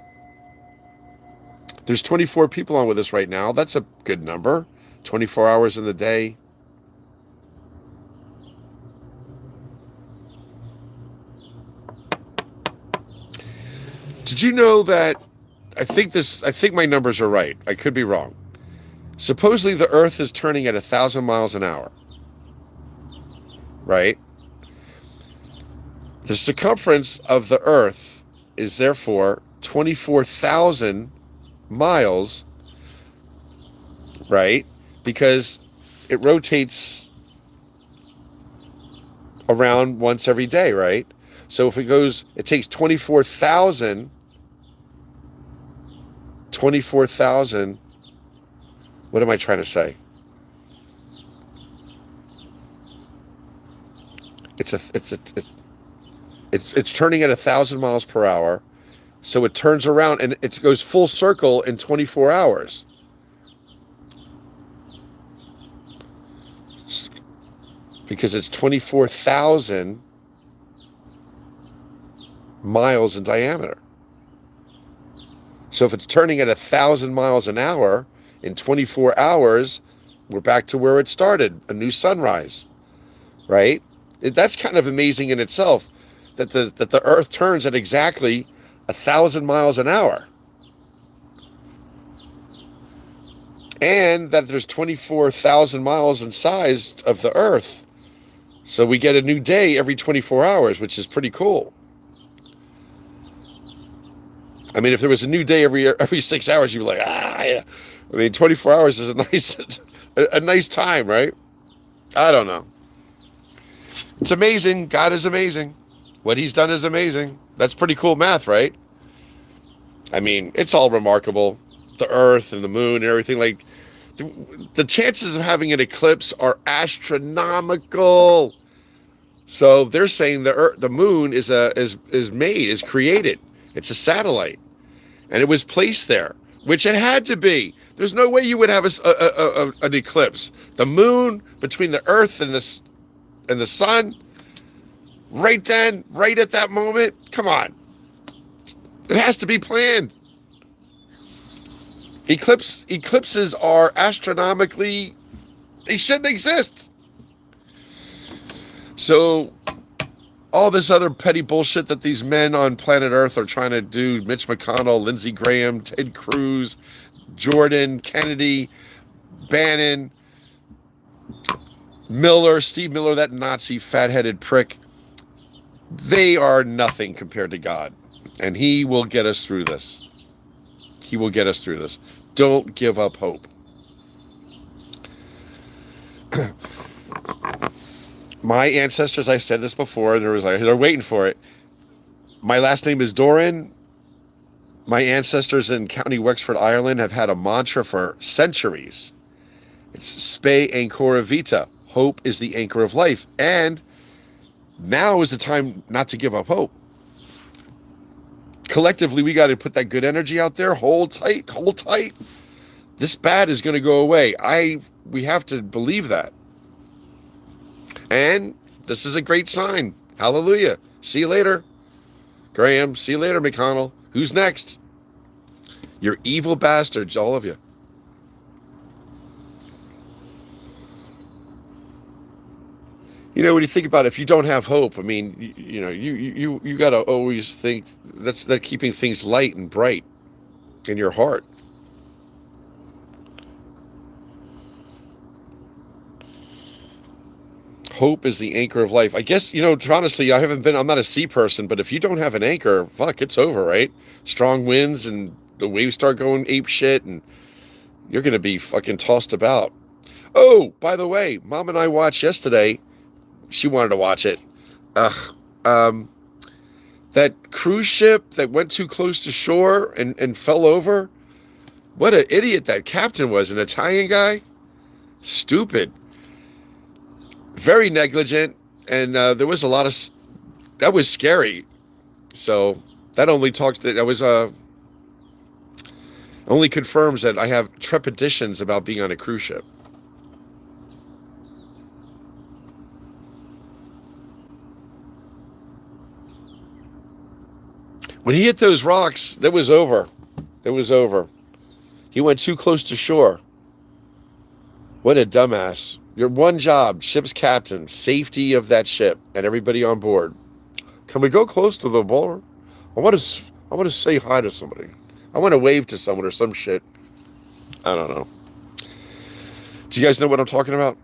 [SPEAKER 1] There's 24 people on with us right now. That's a good number. 24 hours in the day. Did you know that I think my numbers are right. I could be wrong. Supposedly the earth is turning at 1,000 miles an hour. Right? The circumference of the earth is therefore 24,000 miles, right? Because it rotates around once every day, right? So if it takes 24,000, what am I trying to say? It's turning at 1,000 miles per hour. So it turns around and it goes full circle in 24 hours. Because it's 24,000 miles in diameter. So if it's turning at 1,000 miles an hour in 24 hours, we're back to where it started, a new sunrise, right? That's kind of amazing in itself, that the earth turns at exactly 1,000 miles an hour. And that there's 24,000 miles in size of the earth. So we get a new day every 24 hours, which is pretty cool. I mean, if there was a new day every 6 hours, you'd be like, yeah. I mean, 24 hours is a nice time, right? I don't know. It's amazing. God is amazing. What he's done is amazing. That's pretty cool math, right? I mean, it's all remarkable. The earth and the moon and everything. Like, the chances of having an eclipse are astronomical. So they're saying the moon is created. It's a satellite, and it was placed there, which it had to be. There's no way you would have an eclipse. The moon between the earth and the sun, right then, right at that moment. Come on, it has to be planned. Eclipses are astronomically, they shouldn't exist. So all this other petty bullshit that these men on planet Earth are trying to do, Mitch McConnell, Lindsey Graham, Ted Cruz, Jordan, Kennedy, Bannon, Miller, Steve Miller, that Nazi fat-headed prick, they are nothing compared to God. And he will get us through this. He will get us through this. Don't give up hope. My ancestors, I've said this before, and they're waiting for it. My last name is Doran. My ancestors in County Wexford, Ireland, have had a mantra for centuries. It's Spe Ancora Vita. Hope is the anchor of life. And now is the time not to give up hope. Collectively, we got to put that good energy out there. Hold tight, hold tight. This bad is going to go away. We have to believe that. And this is a great sign. Hallelujah. See you later, Graham. See you later, McConnell. Who's next? You're evil bastards, all of you. You know, when you think about it, if you don't have hope, I mean, you got to always think that's keeping things light and bright in your heart. Hope is the anchor of life. I guess, honestly, I'm not a sea person, but if you don't have an anchor, fuck, it's over, right? Strong winds and the waves start going ape shit and you're going to be fucking tossed about. Oh, by the way, Mom and I watched yesterday. She wanted to watch it. Ugh. That cruise ship that went too close to shore and fell over. What an idiot that captain was. An Italian guy. Stupid. Very negligent. And there was a lot of... That was scary. So that only only confirms that I have trepidations about being on a cruise ship. When he hit those rocks, that was over. It was over. He went too close to shore. What a dumbass. Your one job, ship's captain, safety of that ship and everybody on board. Can we go close to the bar? I want to say hi to somebody. I want to wave to someone or some shit. I don't know. Do you guys know what I'm talking about?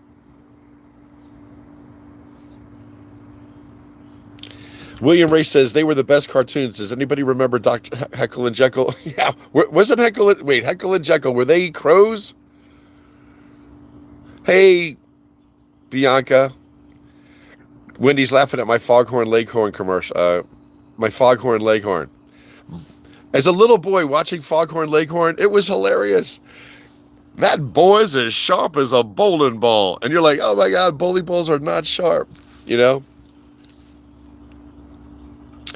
[SPEAKER 1] William Ray says they were the best cartoons. Does anybody remember Dr. Heckle and Jekyll? Yeah, wasn't Heckle and Jekyll, were they crows? Hey, Bianca. Wendy's laughing at my Foghorn Leghorn commercial. My Foghorn Leghorn. As a little boy watching Foghorn Leghorn, it was hilarious. That boy's as sharp as a bowling ball. And you're like, oh my God, bowling balls are not sharp. You know?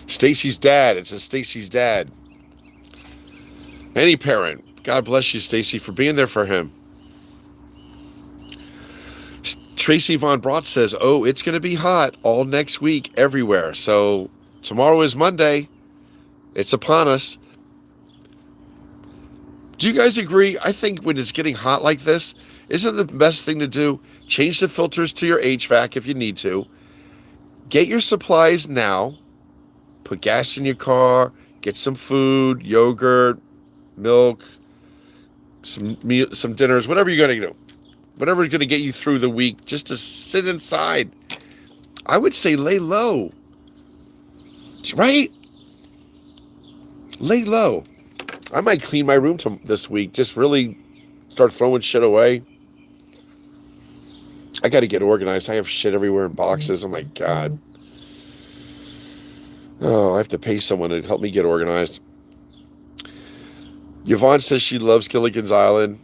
[SPEAKER 1] Stacy's dad. It says Stacy's dad. Any parent. God bless you, Stacy, for being there for him. Tracy Von Brott says, oh, it's going to be hot all next week everywhere. So tomorrow is Monday. It's upon us. Do you guys agree? I think when it's getting hot like this, isn't the best thing to do? Change the filters to your HVAC if you need to. Get your supplies now. Put gas in your car. Get some food, yogurt, milk, some dinners, whatever you're going to do. Whatever's going to get you through the week, just to sit inside. I would say lay low. Right? Lay low. I might clean my room this week. Just really start throwing shit away. I got to get organized. I have shit everywhere in boxes. Oh my God. Oh, I have to pay someone to help me get organized. Yvonne says she loves Gilligan's Island.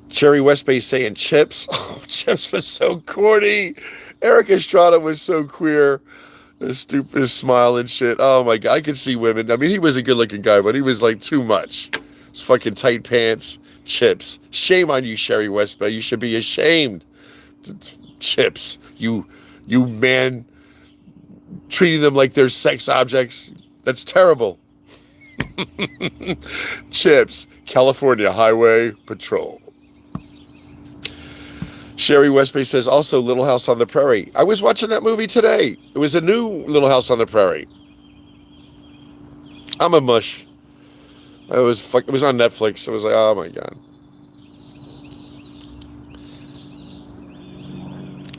[SPEAKER 1] Cherry West Bay saying Chips. Oh, Chips was so corny. Eric Estrada was so queer. The stupid smile and shit. Oh my God, I could see women. I mean, he was a good looking guy, but he was like too much. His fucking tight pants. Chips. Shame on you, Cherry West Bay. You should be ashamed. Chips. You man treating them like they're sex objects. That's terrible. Chips. California Highway Patrol. Sherry West Bay says, also Little House on the Prairie. I was watching that movie today. It was a new Little House on the Prairie. I'm a mush. It was on Netflix. I was like, oh my God.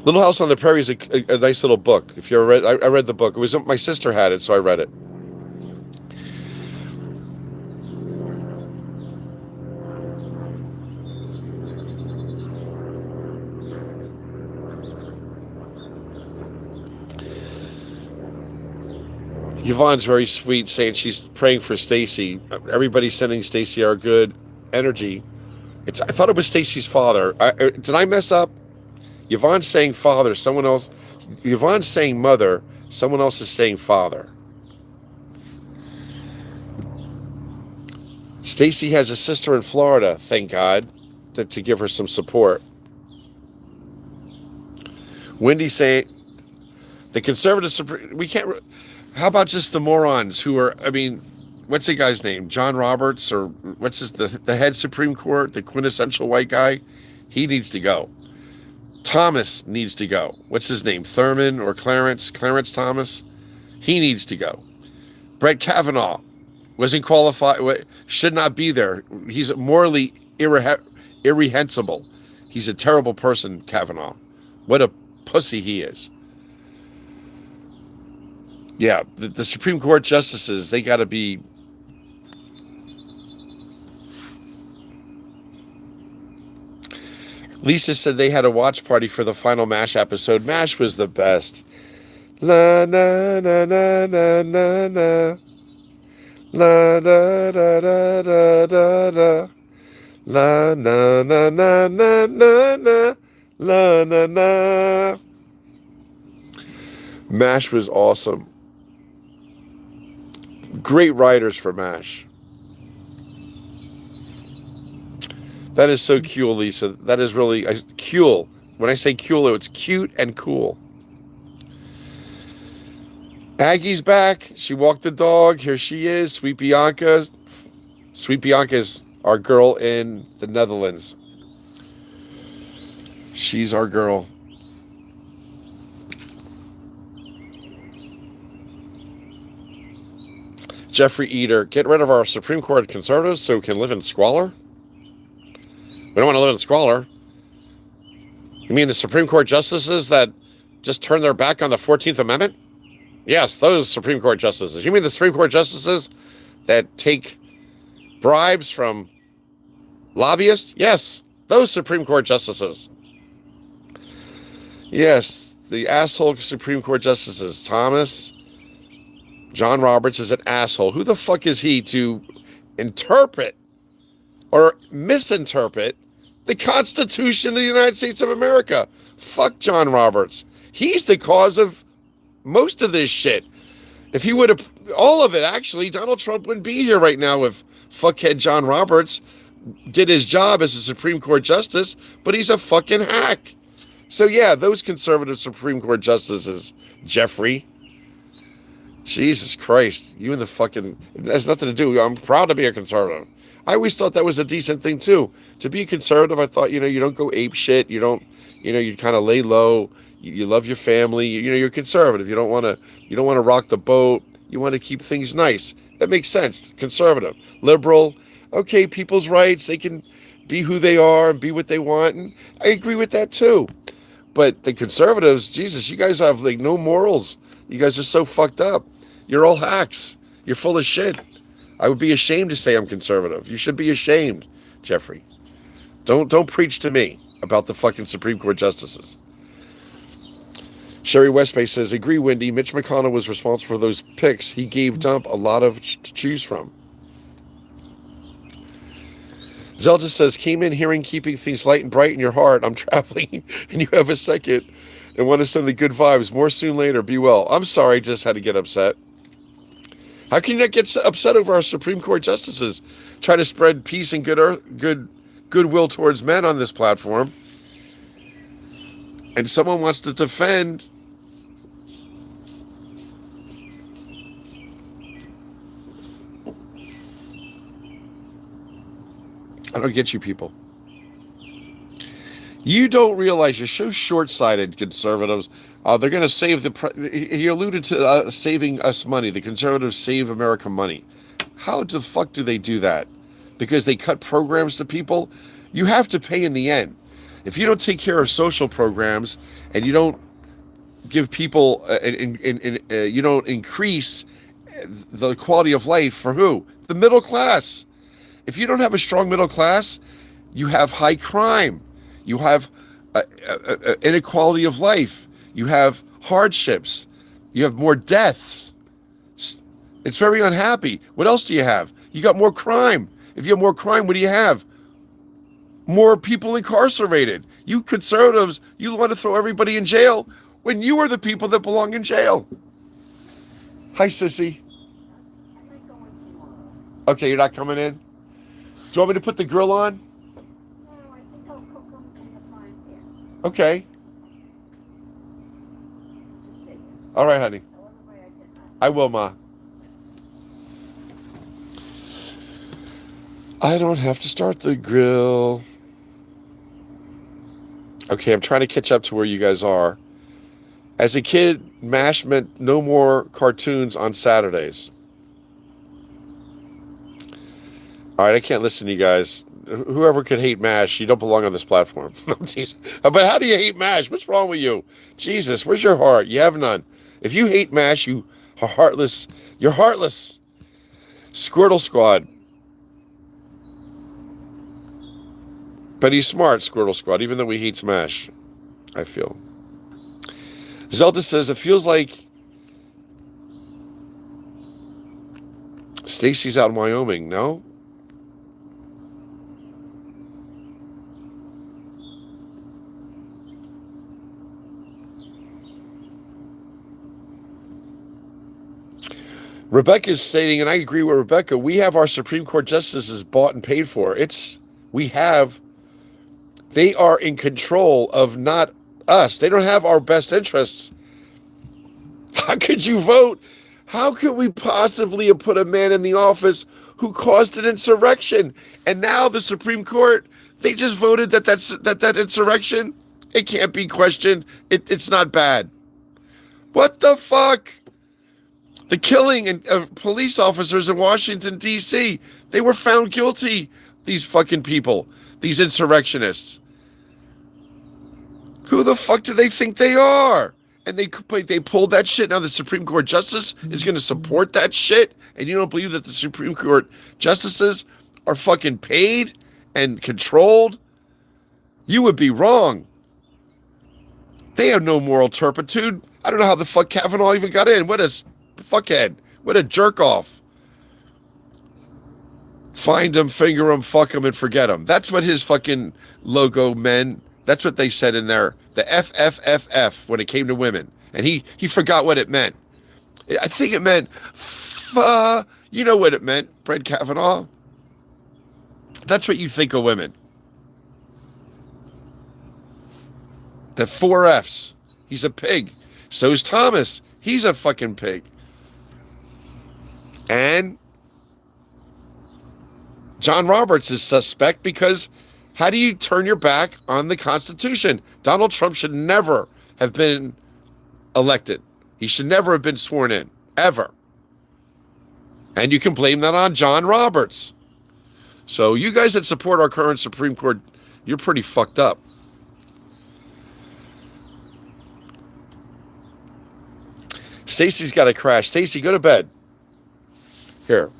[SPEAKER 1] Little House on the Prairie is a nice little book. If you ever read, I read the book. My sister had it, so I read it. Yvonne's very sweet, saying she's praying for Stacy. Everybody's sending Stacy our good energy. I thought it was Stacy's father. Did I mess up? Yvonne's saying father. Someone else. Yvonne's saying mother. Someone else is saying father. Stacy has a sister in Florida. Thank God, to give her some support. Wendy saying the conservative Supreme. We can't. How about just the morons who are, I mean, what's the guy's name? John Roberts, or what's the head Supreme Court, the quintessential white guy? He needs to go. Thomas needs to go. What's his name? Thurman or Clarence Thomas? He needs to go. Brett Kavanaugh wasn't qualified, should not be there. He's morally irrehensible. He's a terrible person, Kavanaugh. What a pussy he is. Yeah, the Supreme Court justices, they got to be... Lisa said they had a watch party for the final MASH episode. MASH was the best. La na na na na na na. La da da da da da da. La na na na na na na. La na na. MASH was awesome. Great writers for MASH. That is so cool, Lisa. That is really cool. When I say cool, it's cute and cool. Aggie's back. She walked the dog. Here she is. Sweet Bianca. Sweet Bianca is our girl in the Netherlands. She's our girl. Jeffrey Eater, get rid of our Supreme Court conservatives so we can live in squalor? We don't want to live in squalor. You mean the Supreme Court justices that just turned their back on the 14th Amendment? Yes, those Supreme Court justices. You mean the Supreme Court justices that take bribes from lobbyists? Yes, those Supreme Court justices. Yes, the asshole Supreme Court justices. Thomas John Roberts is an asshole. Who the fuck is he to interpret or misinterpret the Constitution of the United States of America? Fuck John Roberts. He's the cause of most of this shit. If he would have, all of it actually, Donald Trump wouldn't be here right now if fuckhead John Roberts did his job as a Supreme Court justice, but he's a fucking hack. So yeah, those conservative Supreme Court justices, Jeffrey. Jesus Christ, you and the fucking, it has nothing to do. I'm proud to be a conservative. I always thought that was a decent thing too. To be a conservative, I thought, you don't go ape shit. You don't, you kind of lay low. You love your family. You're conservative. You don't want to rock the boat. You want to keep things nice. That makes sense. Conservative, liberal. Okay, people's rights. They can be who they are and be what they want. And I agree with that too. But the conservatives, Jesus, you guys have like no morals. You guys are so fucked up. You're all hacks. You're full of shit. I would be ashamed to say I'm conservative. You should be ashamed, Jeffrey. Don't preach to me about the fucking Supreme Court justices. Sherry Westbay says, agree, Wendy. Mitch McConnell was responsible for those picks. He gave Dump a lot of to choose from. Zelda says, came in hearing keeping things light and bright in your heart. I'm traveling and you have a second and want to send the good vibes. More soon later. Be well. I'm sorry. Just had to get upset. How can you not get upset over our Supreme Court justices? Try to spread peace and goodwill towards men on this platform. And someone wants to defend I don't get you people. You don't realize you're so short-sighted, conservatives. They're going to save he alluded to saving us money. The conservatives save America money. How the fuck do they do that? Because they cut programs to people? You have to pay in the end. If you don't take care of social programs and you don't give people, you don't increase the quality of life for who? The middle class. If you don't have a strong middle class, you have high crime. You have inequality of life. You have hardships. You have more deaths. It's very unhappy. What else do you have? You got more crime. If you have more crime, what do you have? More people incarcerated. You conservatives, you want to throw everybody in jail when you are the people that belong in jail. Hi, sissy. Okay, you're not coming in? Do you want me to put the grill on?
[SPEAKER 2] No, I think I'll cook them in the frying pan.
[SPEAKER 1] Okay. All right, honey. I will, Ma. I don't have to start the grill. Okay, I'm trying to catch up to where you guys are. As a kid, MASH meant no more cartoons on Saturdays. All right, I can't listen to you guys. whoever could hate MASH, you don't belong on this platform. But how do you hate MASH? What's wrong with you? Jesus, where's your heart? You have none. If you hate MASH, you are heartless. You're heartless. Squirtle Squad. But he's smart, Squirtle Squad, even though he hates MASH, I feel. Zelda says, it feels like Stacy's out in Wyoming, no? Rebecca is stating, and I agree with Rebecca, we have our Supreme Court justices bought and paid for. They are in control of not us. They don't have our best interests. How could you vote? How could we possibly have put a man in the office who caused an insurrection? And now the Supreme Court, they just voted that insurrection, it can't be questioned. It's not bad. What the fuck? The killing of police officers in Washington, D.C., they were found guilty, these fucking people, these insurrectionists. Who the fuck do they think they are? And they pulled that shit. Now the Supreme Court justice is going to support that shit? And you don't believe that the Supreme Court justices are fucking paid and controlled? You would be wrong. They have no moral turpitude. I don't know how the fuck Kavanaugh even got in. What a fuckhead. What a jerk off. Find him, finger him, fuck him, and forget him. That's what his fucking logo meant. That's what they said in there. The FFFF when it came to women. And he forgot what it meant. I think it meant, you know what it meant, Brett Kavanaugh. That's what you think of women. The 4 F's. He's a pig. So is Thomas. He's a fucking pig. And John Roberts is suspect because how do you turn your back on the Constitution? Donald Trump should never have been elected. He should never have been sworn in, ever. And you can blame that on John Roberts. So you guys that support our current Supreme Court, you're pretty fucked up. Stacy's got to crash. Stacy, go to bed. Here.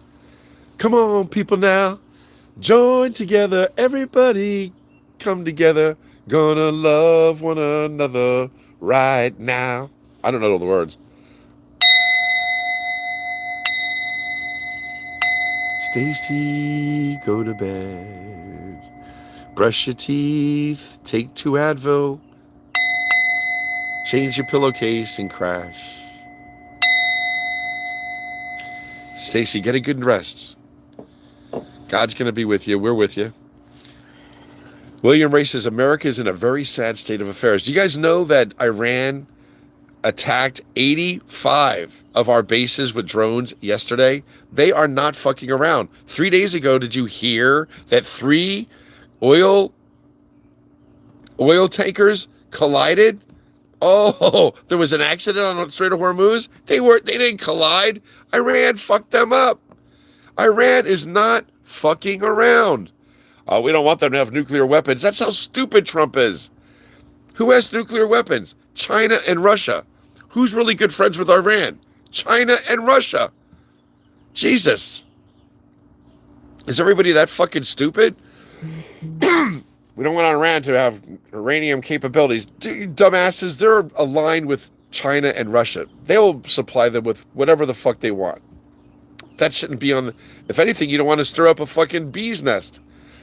[SPEAKER 1] Come on, people now. Join together. Everybody come together. Gonna love one another right now. I don't know all the words. Stacy, go to bed. Brush your teeth. Take 2 Advil. Change your pillowcase and crash. Stacy, get a good rest. God's going to be with you. We're with you. William Ray says, America is in a very sad state of affairs. Do you guys know that Iran attacked 85 of our bases with drones yesterday? They are not fucking around. 3 days ago, did you hear that 3 oil tankers collided? Oh, there was an accident on the Strait of Hormuz. They didn't collide. Iran fucked them up. Iran is not fucking around. We don't want them to have nuclear weapons. That's how stupid Trump is. Who has nuclear weapons? China and Russia. Who's really good friends with Iran? China and Russia. Jesus. Is everybody that fucking stupid? We don't want Iran to have uranium capabilities. Dude, dumbasses, they're aligned with China and Russia. They'll supply them with whatever the fuck they want. That shouldn't be on the... If anything, you don't want to stir up a fucking bee's nest.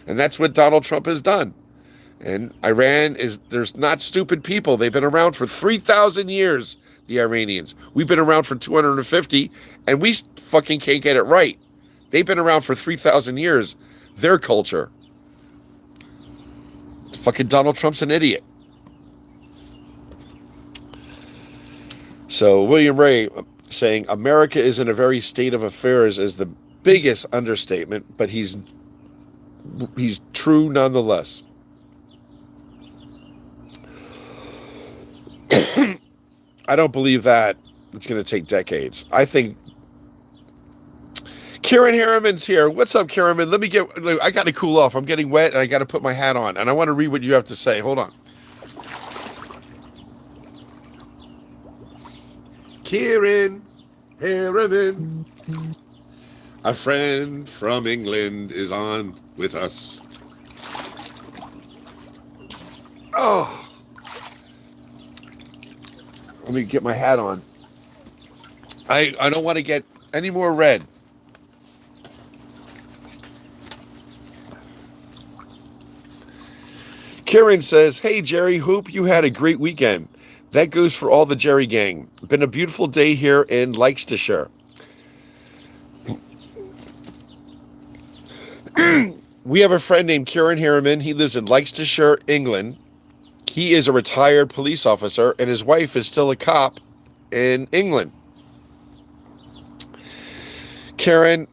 [SPEAKER 1] And that's what Donald Trump has done. And Iran is... There's not stupid people. They've been around for 3,000 years, the Iranians. We've been around for 250, and we fucking can't get it right. They've been around for 3,000 years. Their culture. Fucking Donald Trump's an idiot. So William Ray saying America is in a very state of affairs is the biggest understatement, but he's true nonetheless. I don't believe that it's going to take decades. I think Karen Harriman's here. What's up, Karen? I got to cool off. I'm getting wet and I got to put my hat on. And I want to read what you have to say. Hold on. Karen Harriman, a friend from England, is on with us. Oh, let me get my hat on. I don't want to get any more red. Karen says, "Hey, Jerry, hope you had a great weekend. That goes for all the Jerry gang. Been a beautiful day here in Leicestershire. We have a friend named Kieran Harriman. He lives in Leicestershire, England. He is a retired police officer, and his wife is still a cop in England. Karen,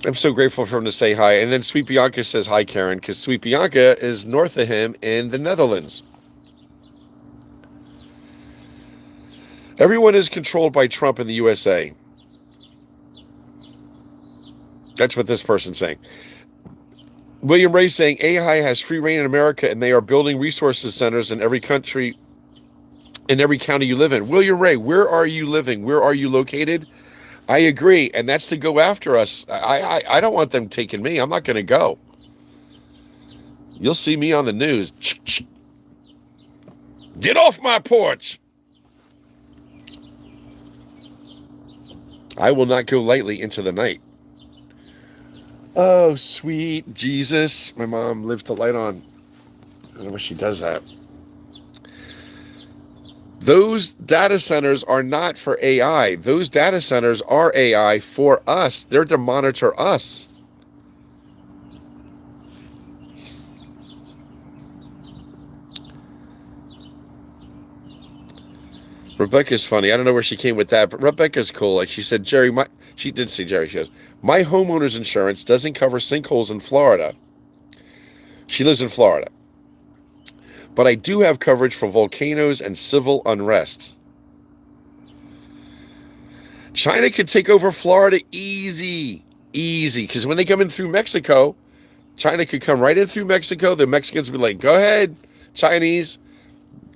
[SPEAKER 1] I'm so grateful for him to say hi. And then Sweet Bianca says hi, Karen, because Sweet Bianca is north of him in the Netherlands. Everyone is controlled by Trump in the USA. That's what this person's saying. William Ray saying AI has free reign in America, and they are building resources centers in every country, in every county you live in. William Ray, where are you living? Where are you located? I agree, and that's to go after us. I don't want them taking me. I'm not going to go. You'll see me on the news. Get off my porch. I will not go lightly into the night. Oh, sweet Jesus. My mom left the light on. I don't know why she does that. Those data centers are not for AI. Those data centers are AI for us. They're to monitor us. Rebecca's funny. I don't know where she came with that, but Rebecca's cool. Like she said, Jerry, she did say Jerry. She goes, my homeowner's insurance doesn't cover sinkholes in Florida. She lives in Florida. But I do have coverage for volcanoes and civil unrest. China could take over Florida easy. Because when they come in through Mexico, China could come right in through Mexico. The Mexicans would be like, go ahead, Chinese.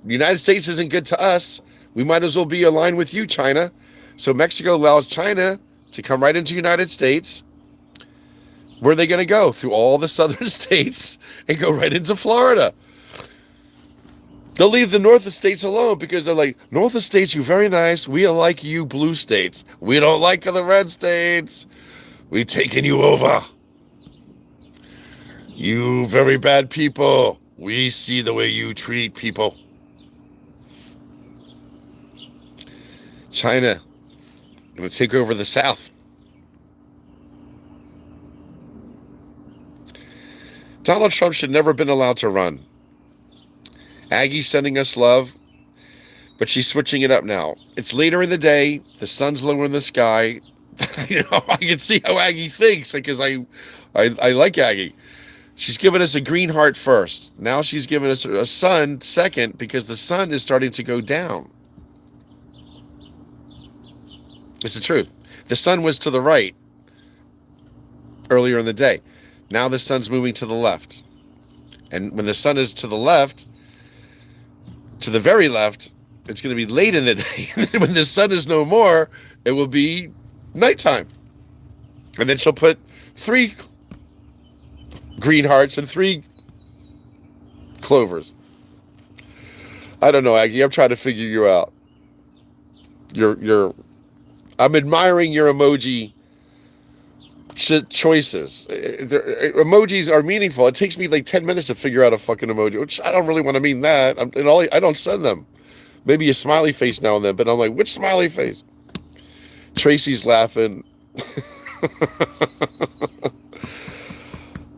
[SPEAKER 1] The United States isn't good to us. We might as well be aligned with you, China. So Mexico allows China to come right into the United States. Where are they going to go? Through all the southern states and go right into Florida. They'll leave the north states alone because they're like, north states, you very nice. We like you blue states. We don't like the red states. We've taken you over. You very bad people. We see the way you treat people. China going to take over the South. Donald Trump should never have been allowed to run. Aggie's sending us love, but she's switching it up now. It's later in the day. The sun's lower in the sky. I can see how Aggie thinks because I like Aggie. She's given us a green heart first. Now she's given us a sun second because the sun is starting to go down. It's the truth. The sun was to the right earlier in the day. Now the sun's moving to the left. And when the sun is to the left, to the very left, it's going to be late in the day. And then when the sun is no more, it will be nighttime. And then she'll put 3 green hearts and 3 clovers. I don't know, Aggie. I'm trying to figure you out. I'm admiring your emoji choices. Emojis are meaningful. It takes me like 10 minutes to figure out a fucking emoji, which I don't really want to mean that. I don't send them. Maybe a smiley face now and then, but I'm like, which smiley face? Tracy's laughing.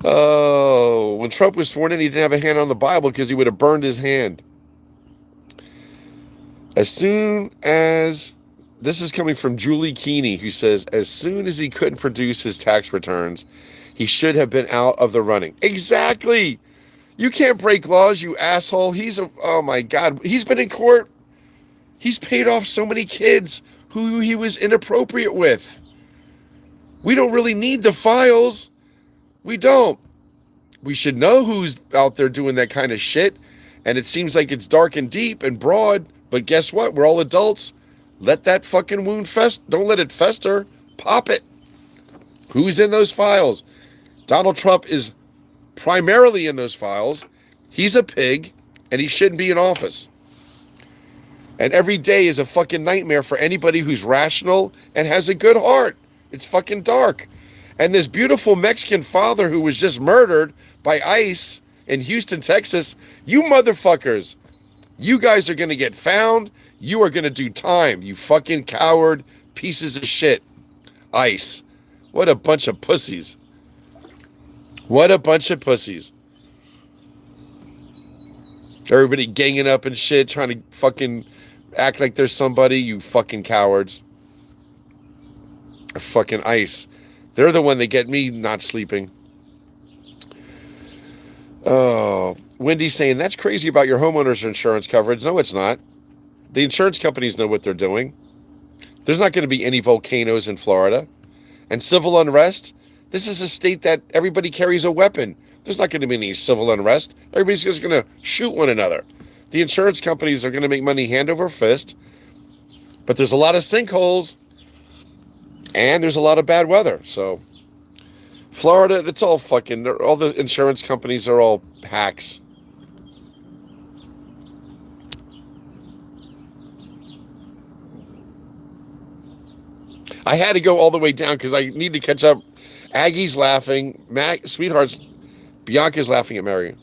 [SPEAKER 1] Oh, when Trump was sworn in, he didn't have a hand on the Bible because he would have burned his hand. As soon as... This is coming from Julie Keeney, who says, as soon as he couldn't produce his tax returns, he should have been out of the running. Exactly. You can't break laws, you asshole. Oh my God. He's been in court. He's paid off so many kids who he was inappropriate with. We don't really need the files. We don't. We should know who's out there doing that kind of shit. And it seems like it's dark and deep and broad. But guess what? We're all adults. Let that fucking wound fester. Don't let it fester. Pop it. Who's in those files? Donald Trump is primarily in those files. He's a pig, and he shouldn't be in office. And every day is a fucking nightmare for anybody who's rational and has a good heart. It's fucking dark. And this beautiful Mexican father who was just murdered by ICE in Houston, Texas, you motherfuckers, you guys are going to get found. You are going to do time, you fucking coward pieces of shit. ICE. What a bunch of pussies. What a bunch of pussies. Everybody ganging up and shit, trying to fucking act like there's somebody, you fucking cowards. Fucking ICE. They're the one that get me not sleeping. Oh, Wendy's saying, that's crazy about your homeowner's insurance coverage. No, it's not. The insurance companies know what they're doing. There's not going to be any volcanoes in Florida. And civil unrest, this is a state that everybody carries a weapon. There's not going to be any civil unrest. Everybody's just going to shoot one another. The insurance companies are going to make money hand over fist. But there's a lot of sinkholes. And there's a lot of bad weather. So, Florida, it's all fucking, all the insurance companies are all hacks. I had to go all the way down because I need to catch up. Aggie's laughing. Sweetheart's, Bianca's laughing at Mary.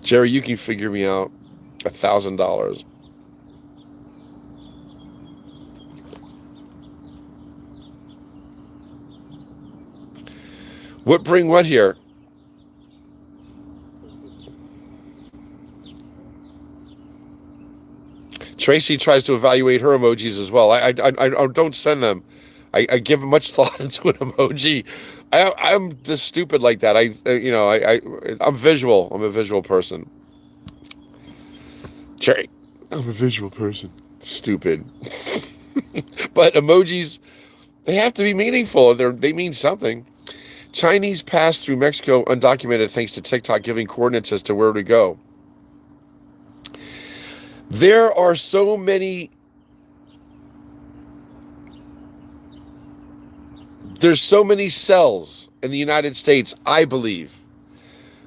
[SPEAKER 1] Jerry, you can figure me out $1,000. What bring what here? Tracy tries to evaluate her emojis as well. I don't send them. I give much thought into an emoji. I'm just stupid like that. I'm visual. I'm a visual person. Jerry, I'm a visual person. Stupid. But emojis, they have to be meaningful. They mean something. Chinese passed through Mexico undocumented thanks to TikTok giving coordinates as to where to go. There are so many. There's so many cells in the United States, I believe.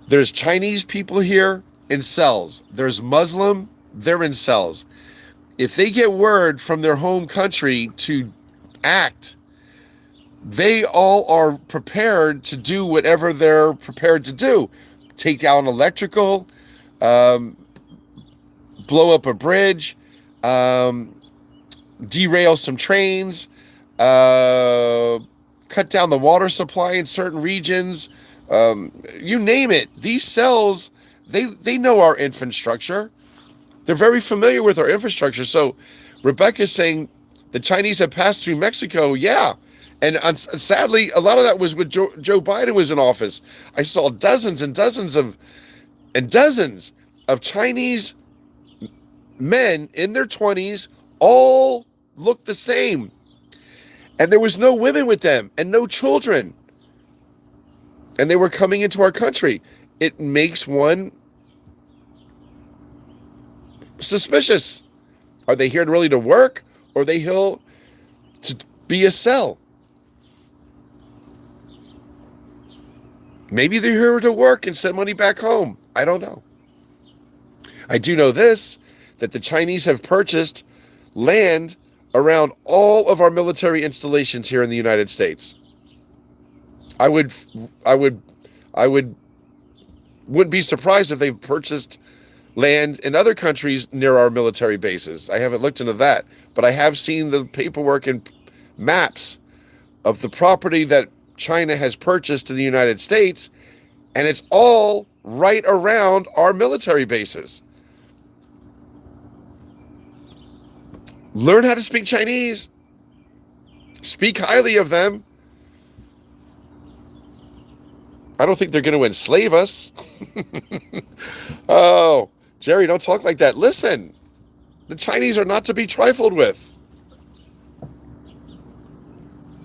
[SPEAKER 1] There's Chinese people here in cells. There's Muslim, they're in cells. If they get word from their home country to act, they all are prepared to do whatever they're prepared to do. Take down electrical, blow up a bridge, derail some trains, cut down the water supply in certain regions. You name it. These cells, they know our infrastructure. They're very familiar with our infrastructure. So Rebecca's saying the Chinese have passed through Mexico. Yeah. And sadly, a lot of that was when Joe Biden was in office. I saw dozens and dozens of Chinese men in their 20s all looked the same. And there was no women with them and no children. And they were coming into our country. It makes one suspicious. Are they here really to work, or are they here to be a cell? Maybe they're here to work and send money back home. I don't know. I do know this, that the Chinese have purchased land around all of our military installations here in the United States. I wouldn't be surprised if they've purchased land in other countries near our military bases. I haven't looked into that, but I have seen the paperwork and maps of the property that China has purchased in the United States, and it's all right around our military bases. Learn how to speak Chinese. Speak highly of them. I don't think they're going to enslave us. Oh, Jerry, don't talk like that. Listen, the Chinese are not to be trifled with.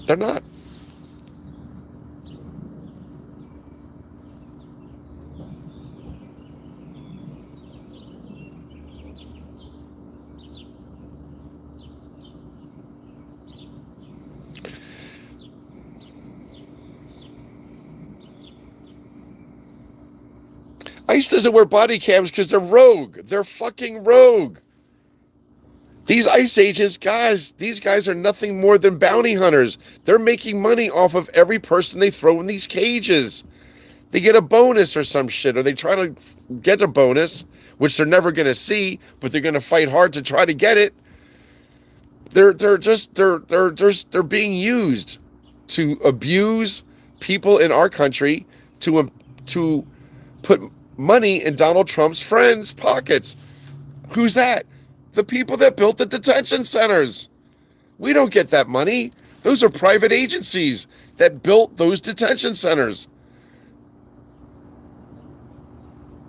[SPEAKER 1] They're not. ICE doesn't wear body cams because they're rogue. They're fucking rogue. These ICE agents, guys, these guys are nothing more than bounty hunters. They're making money off of every person they throw in these cages. They get a bonus or some shit, or they try to get a bonus, which they're never going to see, but they're going to fight hard to try to get it. They're being used to abuse people in our country to put money in Donald Trump's friends' pockets. Who's that? The people that built the detention centers. We don't get that money. Those are private agencies that built those detention centers.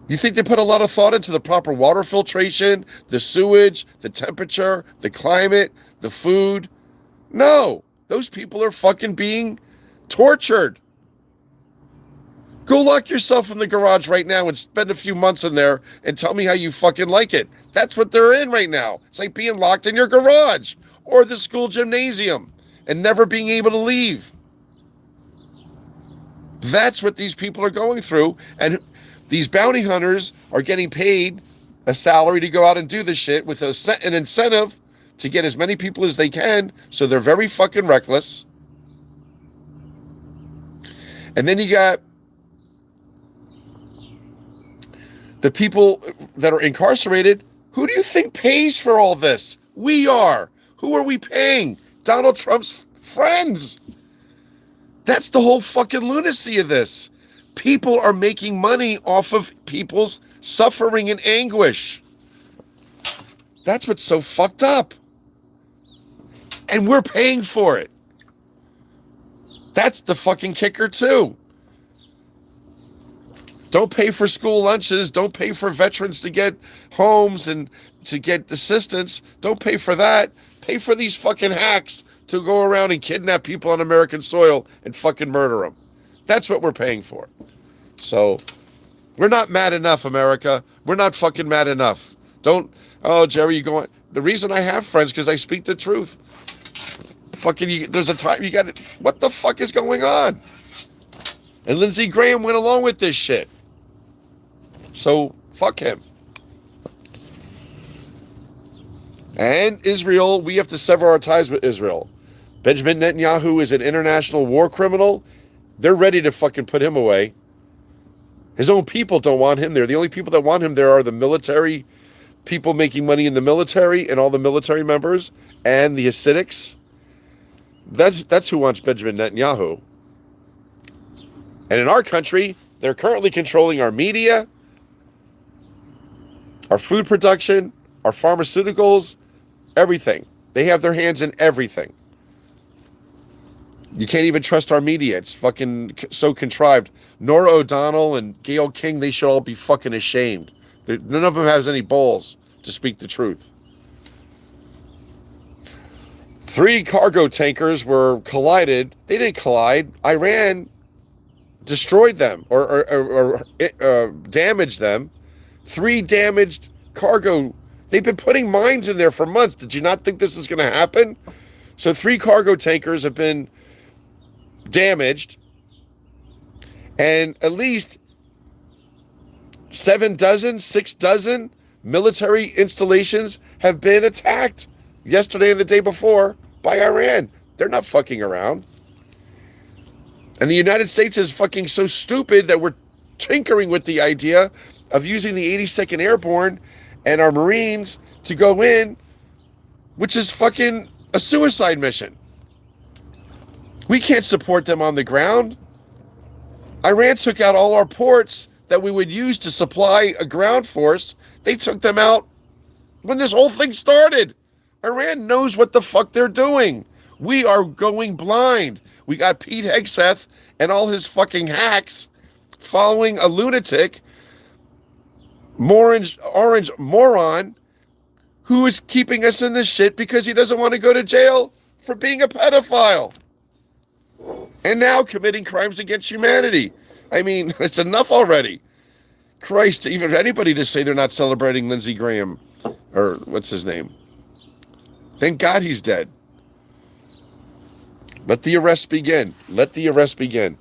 [SPEAKER 1] You think they put a lot of thought into the proper water filtration, the sewage, the temperature, the climate, the food? No. Those people are fucking being tortured. Go lock yourself in the garage right now and spend a few months in there and tell me how you fucking like it. That's what they're in right now. It's like being locked in your garage or the school gymnasium and never being able to leave. That's what these people are going through. And these bounty hunters are getting paid a salary to go out and do this shit with an incentive to get as many people as they can. So they're very fucking reckless. And then you got the people that are incarcerated. Who do you think pays for all this? We are. Who are we paying? Donald Trump's friends. That's the whole fucking lunacy of this. People are making money off of people's suffering and anguish. That's what's so fucked up. And we're paying for it. That's the fucking kicker too. Don't pay for school lunches. Don't pay for veterans to get homes and to get assistance. Don't pay for that. Pay for these fucking hacks to go around and kidnap people on American soil and fucking murder them. That's what we're paying for. So we're not mad enough, America. We're not fucking mad enough. Don't, oh, Jerry, you going. The reason I have friends because I speak the truth. Fucking, there's a time you got to, what the fuck is going on? And Lindsey Graham went along with this shit. So fuck him. And Israel, we have to sever our ties with Israel. Benjamin Netanyahu is an international war criminal. They're ready to fucking put him away. His own people don't want him there. The only people that want him there are the military, people making money in the military and all the military members and the Hasidics. That's who wants Benjamin Netanyahu. And in our country, they're currently controlling our media, our food production, our pharmaceuticals, everything. They have their hands in everything. You can't even trust our media. It's fucking so contrived. Nora O'Donnell and Gayle King, they should all be fucking ashamed. None of them has any balls to speak the truth. 3 cargo tankers were collided. They didn't collide. Iran destroyed them or damaged them. 3 damaged cargo. They've been putting mines in there for months. Did you not think this was going to happen? So 3 cargo tankers have been damaged, and at least 6 dozen military installations have been attacked yesterday and the day before by Iran. They're not fucking around. And the United States is fucking so stupid that we're tinkering with the idea of using the 82nd Airborne and our Marines to go in, which is fucking a suicide mission. We can't support them on the ground. Iran took out all our ports that we would use to supply a ground force. They took them out when this whole thing started. Iran knows what the fuck they're doing. We are going blind. We got Pete Hegseth and all his fucking hacks following a lunatic, orange moron who is keeping us in this shit because he doesn't want to go to jail for being a pedophile. And now committing crimes against humanity. I mean, it's enough already. Christ, even anybody to say they're not celebrating Lindsey Graham, or what's his name? Thank God he's dead. Let the arrests begin. Let the arrests begin.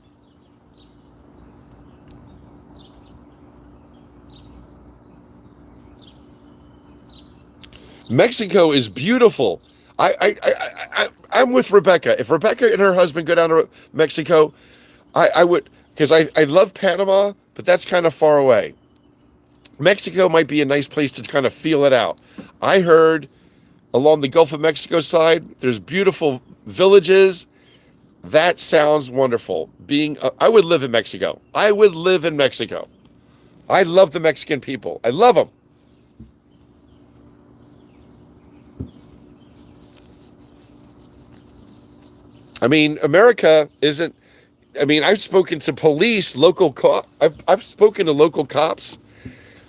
[SPEAKER 1] Mexico is beautiful. I'm with Rebecca. If Rebecca and her husband go down to Mexico, I would, because I love Panama, but that's kind of far away. Mexico might be a nice place to kind of feel it out. I heard along the Gulf of Mexico side, there's beautiful villages. That sounds wonderful. I would live in Mexico. I would live in Mexico. I love the Mexican people. I love them. I mean, America isn't. I mean, I've spoken to police, I've spoken to local cops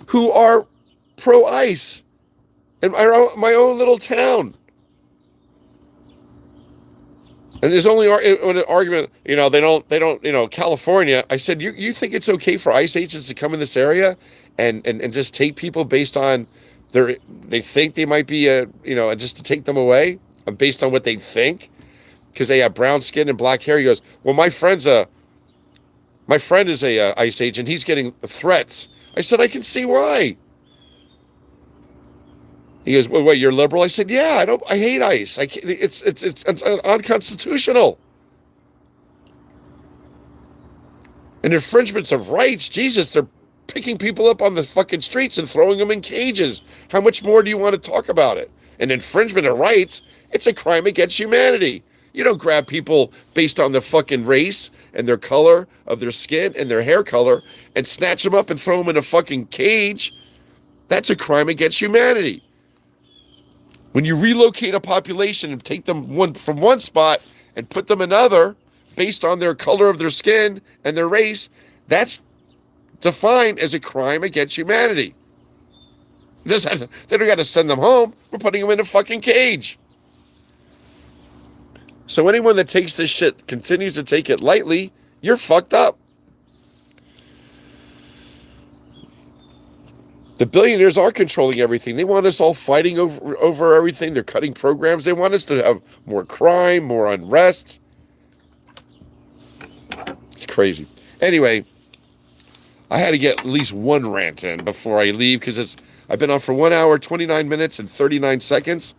[SPEAKER 1] who are pro ICE in my own little town. And there's only an argument, California. I said, you think it's okay for ICE agents to come in this area and just take people based on they think they might be just to take them away based on what they think because they have brown skin and black hair. He goes, well, my friend is a ICE agent. He's getting threats. I said, I can see why. He goes, well, wait, you're liberal? I said, yeah, I hate ICE. It's unconstitutional. And infringements of rights, Jesus, they're picking people up on the fucking streets and throwing them in cages. How much more do you want to talk about it? An infringement of rights, it's a crime against humanity. You don't grab people based on their fucking race and their color of their skin and their hair color and snatch them up and throw them in a fucking cage. That's a crime against humanity. When you relocate a population and take them from one spot and put them in another based on their color of their skin and their race, that's defined as a crime against humanity. They don't got to send them home. We're putting them in a fucking cage. So anyone that takes this shit continues to take it lightly, you're fucked up. The billionaires are controlling everything. They want us all fighting over everything. They're cutting programs. They want us to have more crime, more unrest. It's crazy. Anyway, I had to get at least one rant in before I leave because I've been on for 1 hour, 29 minutes, and 39 seconds.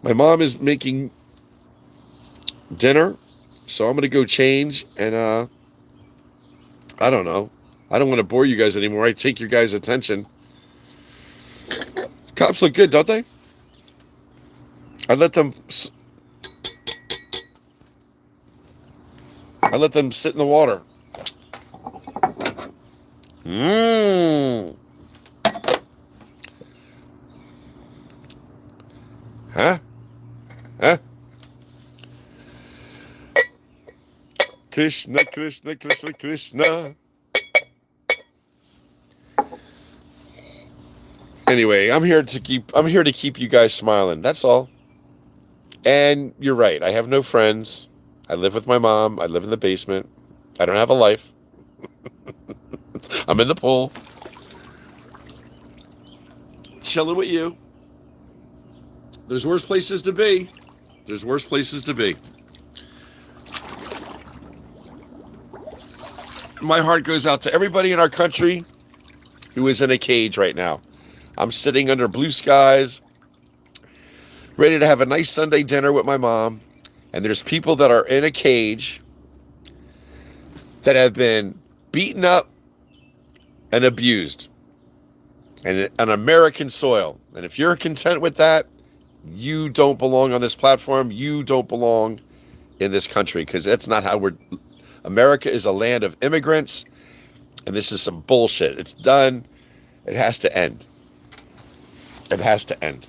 [SPEAKER 1] My mom is making dinner, so I'm going to go change. And I don't know. I don't want to bore you guys anymore. I take your guys' attention. Cops look good, don't they? I let them sit in the water. Huh? Huh? Krishna, Krishna, Krishna, Krishna. Anyway, I'm here to keep you guys smiling. That's all. And you're right. I have no friends. I live with my mom. I live in the basement. I don't have a life. I'm in the pool. Chilling with you. There's worse places to be. There's worse places to be. My heart goes out to everybody in our country who is in a cage right now. I'm sitting under blue skies, ready to have a nice Sunday dinner with my mom. And there's people that are in a cage that have been beaten up and abused and on American soil. And if you're content with that, you don't belong on this platform. You don't belong in this country because that's not how America is a land of immigrants. And this is some bullshit. It's done. It has to end. It has to end.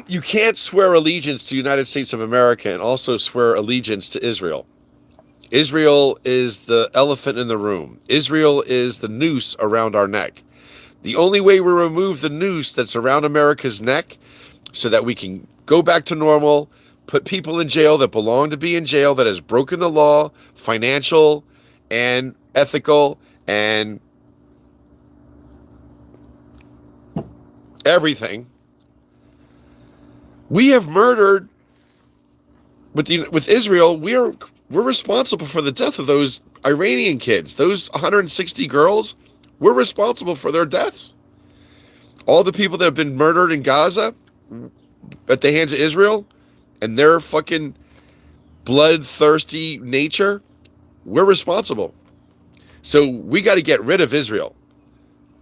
[SPEAKER 1] You can't swear allegiance to the United States of America and also swear allegiance to Israel. Israel is the elephant in the room. Israel is the noose around our neck. The only way we remove the noose that's around America's neck so that we can go back to normal, put people in jail that belong to be in jail, that has broken the law, financial and ethical and everything, We have murdered with Israel. We're responsible for the death of those Iranian kids, those 160 girls. We're responsible for their deaths. All the people that have been murdered in Gaza at the hands of Israel and their fucking bloodthirsty nature, we're responsible. So we got to get rid of Israel.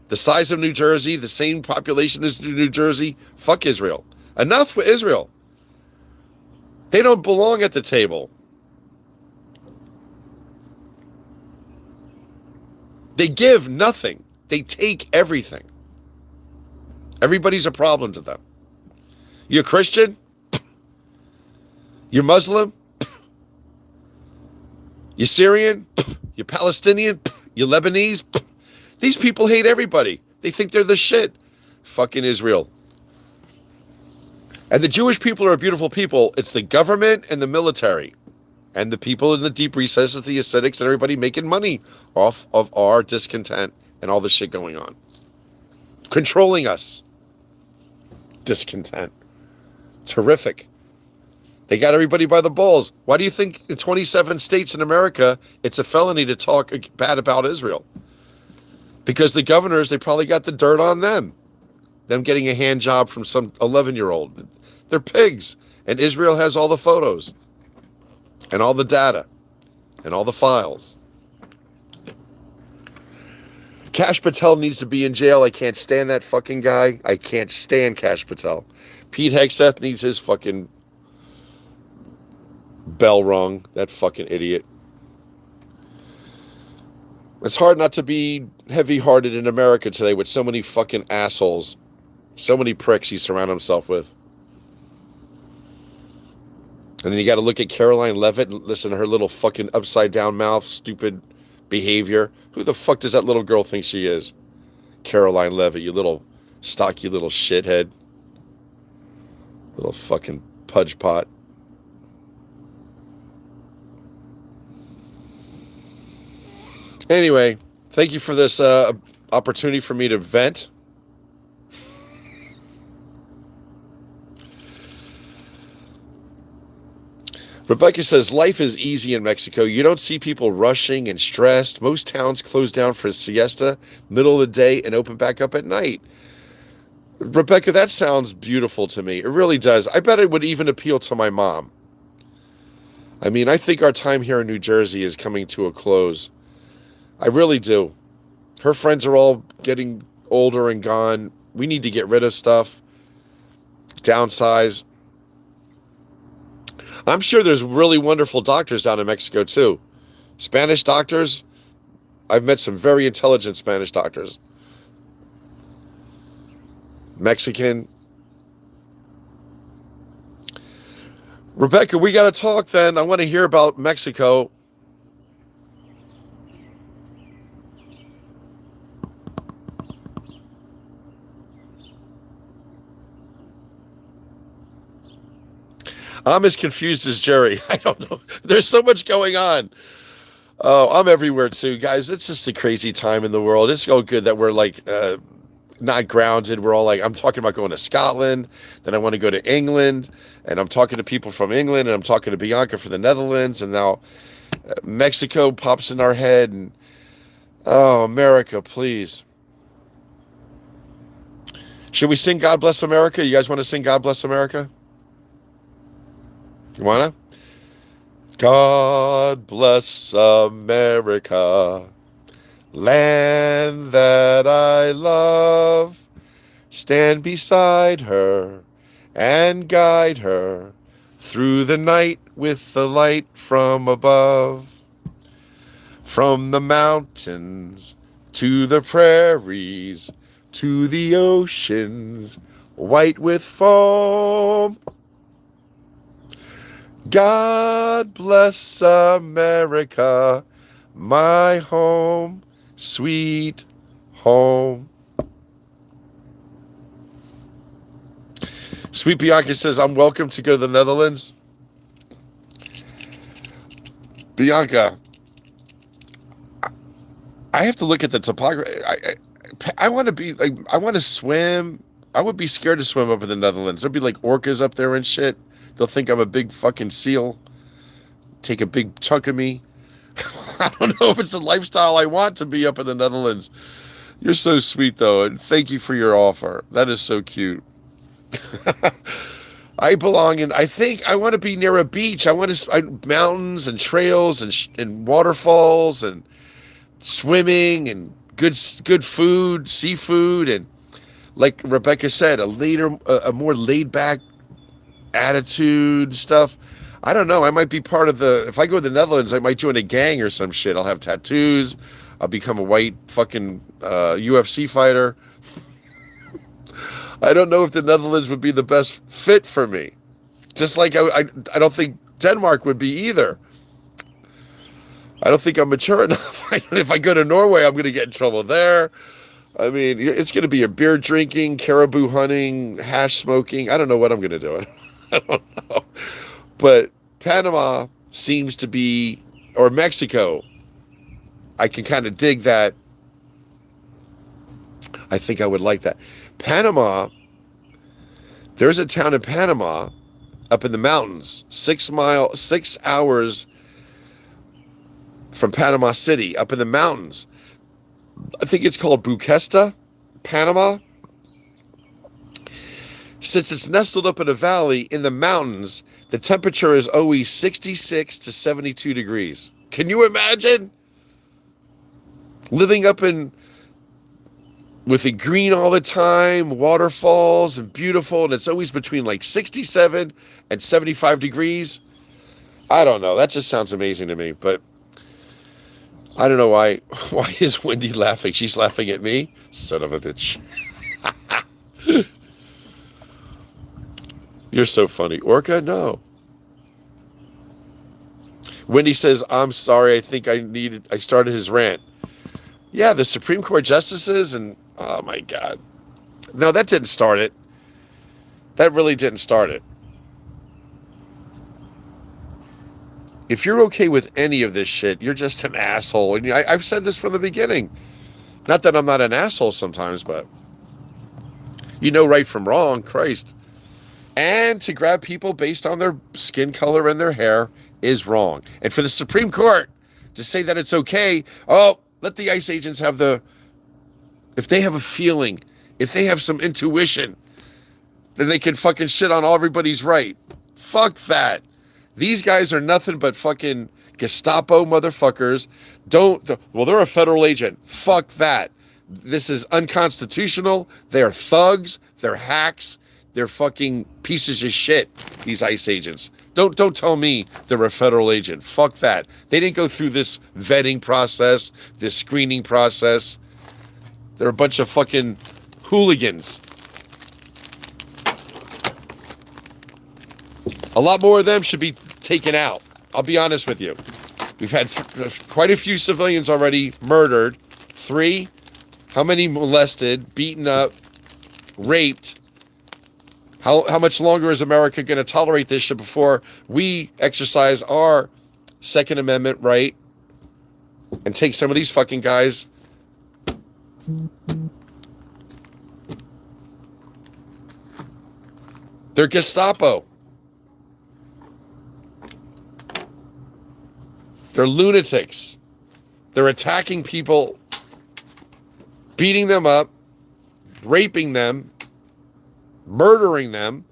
[SPEAKER 1] The size of New Jersey, the same population as New Jersey. Fuck Israel. Enough with Israel. They don't belong at the table. They give nothing. They take everything. Everybody's a problem to them. You're Christian? You're Muslim? You're Syrian? You're Palestinian? You're Lebanese? These people hate everybody. They think they're the shit. Fucking Israel. And the Jewish people are beautiful people. It's the government and the military. And the people in the deep recesses, the Hasidics, and everybody making money off of our discontent and all the shit going on. Controlling us. Discontent. Terrific. They got everybody by the balls. Why do you think in 27 states in America, it's a felony to talk bad about Israel? Because the governors, they probably got the dirt on them. Them getting a hand job from some 11-year-old. They're pigs. And Israel has all the photos. And all the data. And all the files. Kash Patel needs to be in jail. I can't stand that fucking guy. I can't stand Kash Patel. Pete Hegseth needs his fucking bell rung. That fucking idiot. It's hard not to be heavy-hearted in America today with so many fucking assholes. So many pricks he surrounded himself with. And then you got to look at Caroline Levitt and listen to her little fucking upside-down mouth, stupid behavior. Who the fuck does that little girl think she is? Caroline Levitt, you little stocky little shithead. Little fucking pudge pot. Anyway, thank you for this opportunity for me to vent. Rebecca says, life is easy in Mexico. You don't see people rushing and stressed. Most towns close down for a siesta, middle of the day, and open back up at night. Rebecca, that sounds beautiful to me. It really does. I bet it would even appeal to my mom. I mean, I think our time here in New Jersey is coming to a close. I really do. Her friends are all getting older and gone. We need to get rid of stuff. Downsize. I'm sure there's really wonderful doctors down in Mexico, too. Spanish doctors. I've met some very intelligent Spanish doctors. Mexican. Rebecca, we got to talk then. I want to hear about Mexico. I'm as confused as Jerry. I don't know. There's so much going on. Oh, I'm everywhere too, guys. It's just a crazy time in the world. It's so good that we're like not grounded. We're all like, I'm talking about going to Scotland. Then I want to go to England. And I'm talking to people from England. And I'm talking to Bianca from the Netherlands. And now Mexico pops in our head. And oh, America, please. Should we sing God Bless America? You guys want to sing God Bless America? You wanna? God bless America, land that I love. Stand beside her and guide her through the night with the light from above. From the mountains to the prairies to the oceans white with foam. God bless America, my home, sweet home. Sweet Bianca says, I'm welcome to go to the Netherlands. Bianca, I have to look at the topography. I want to be like, I want to swim. I would be scared to swim up in the Netherlands. There'd be like orcas up there and shit. They'll think I'm a big fucking seal. Take a big chunk of me. I don't know if it's the lifestyle I want to be up in the Netherlands. You're so sweet, though, and thank you for your offer. That is so cute. I belong in. I think I want to be near a beach. I want mountains and trails and waterfalls and swimming and good food, seafood, and like Rebecca said, a more laid back attitude and stuff. I don't know. I might be part of the. If I go to the Netherlands, I might join a gang or some shit. I'll have tattoos. I'll become a white fucking UFC fighter. I don't know if the Netherlands would be the best fit for me. Just like I don't think Denmark would be either. I don't think I'm mature enough. If I go to Norway, I'm going to get in trouble there. I mean, it's going to be a beer drinking, caribou hunting, hash smoking. I don't know what I'm going to do. I don't know. But Panama seems to be, or Mexico, I can kind of dig that. I think I would like that. Panama, there's a town in Panama up in the mountains, 6 hours from Panama City, up in the mountains. I think it's called Buquesta, Panama. Since it's nestled up in a valley in the mountains, the temperature is always 66 to 72 degrees. Can you imagine? Living up with it green all the time, waterfalls and beautiful, and it's always between like 67 and 75 degrees. I don't know. That just sounds amazing to me, but I don't know why. Why is Wendy laughing? She's laughing at me? Son of a bitch. You're so funny. Orca? No. Wendy says, I'm sorry. I think I started his rant. Yeah, the Supreme Court justices and, oh my God. No, that didn't start it. That really didn't start it. If you're okay with any of this shit, you're just an asshole. And I've said this from the beginning. Not that I'm not an asshole sometimes, but you know right from wrong, Christ. And to grab people based on their skin color and their hair is wrong. And for the Supreme Court to say that it's okay, let the ICE agents have if they have a feeling, if they have some intuition, then they can fucking shit on everybody's right. Fuck that. These guys are nothing but fucking Gestapo motherfuckers. They're a federal agent. Fuck that. This is unconstitutional. They're thugs. They're hacks. They're fucking pieces of shit, these ICE agents. Don't tell me they're a federal agent. Fuck that. They didn't go through this vetting process, this screening process. They're a bunch of fucking hooligans. A lot more of them should be taken out. I'll be honest with you. We've had quite a few civilians already murdered. 3. How many molested, beaten up, raped? How much longer is America going to tolerate this shit before we exercise our Second Amendment right and take some of these fucking guys? They're Gestapo. They're lunatics. They're attacking people, beating them up, raping them, murdering them,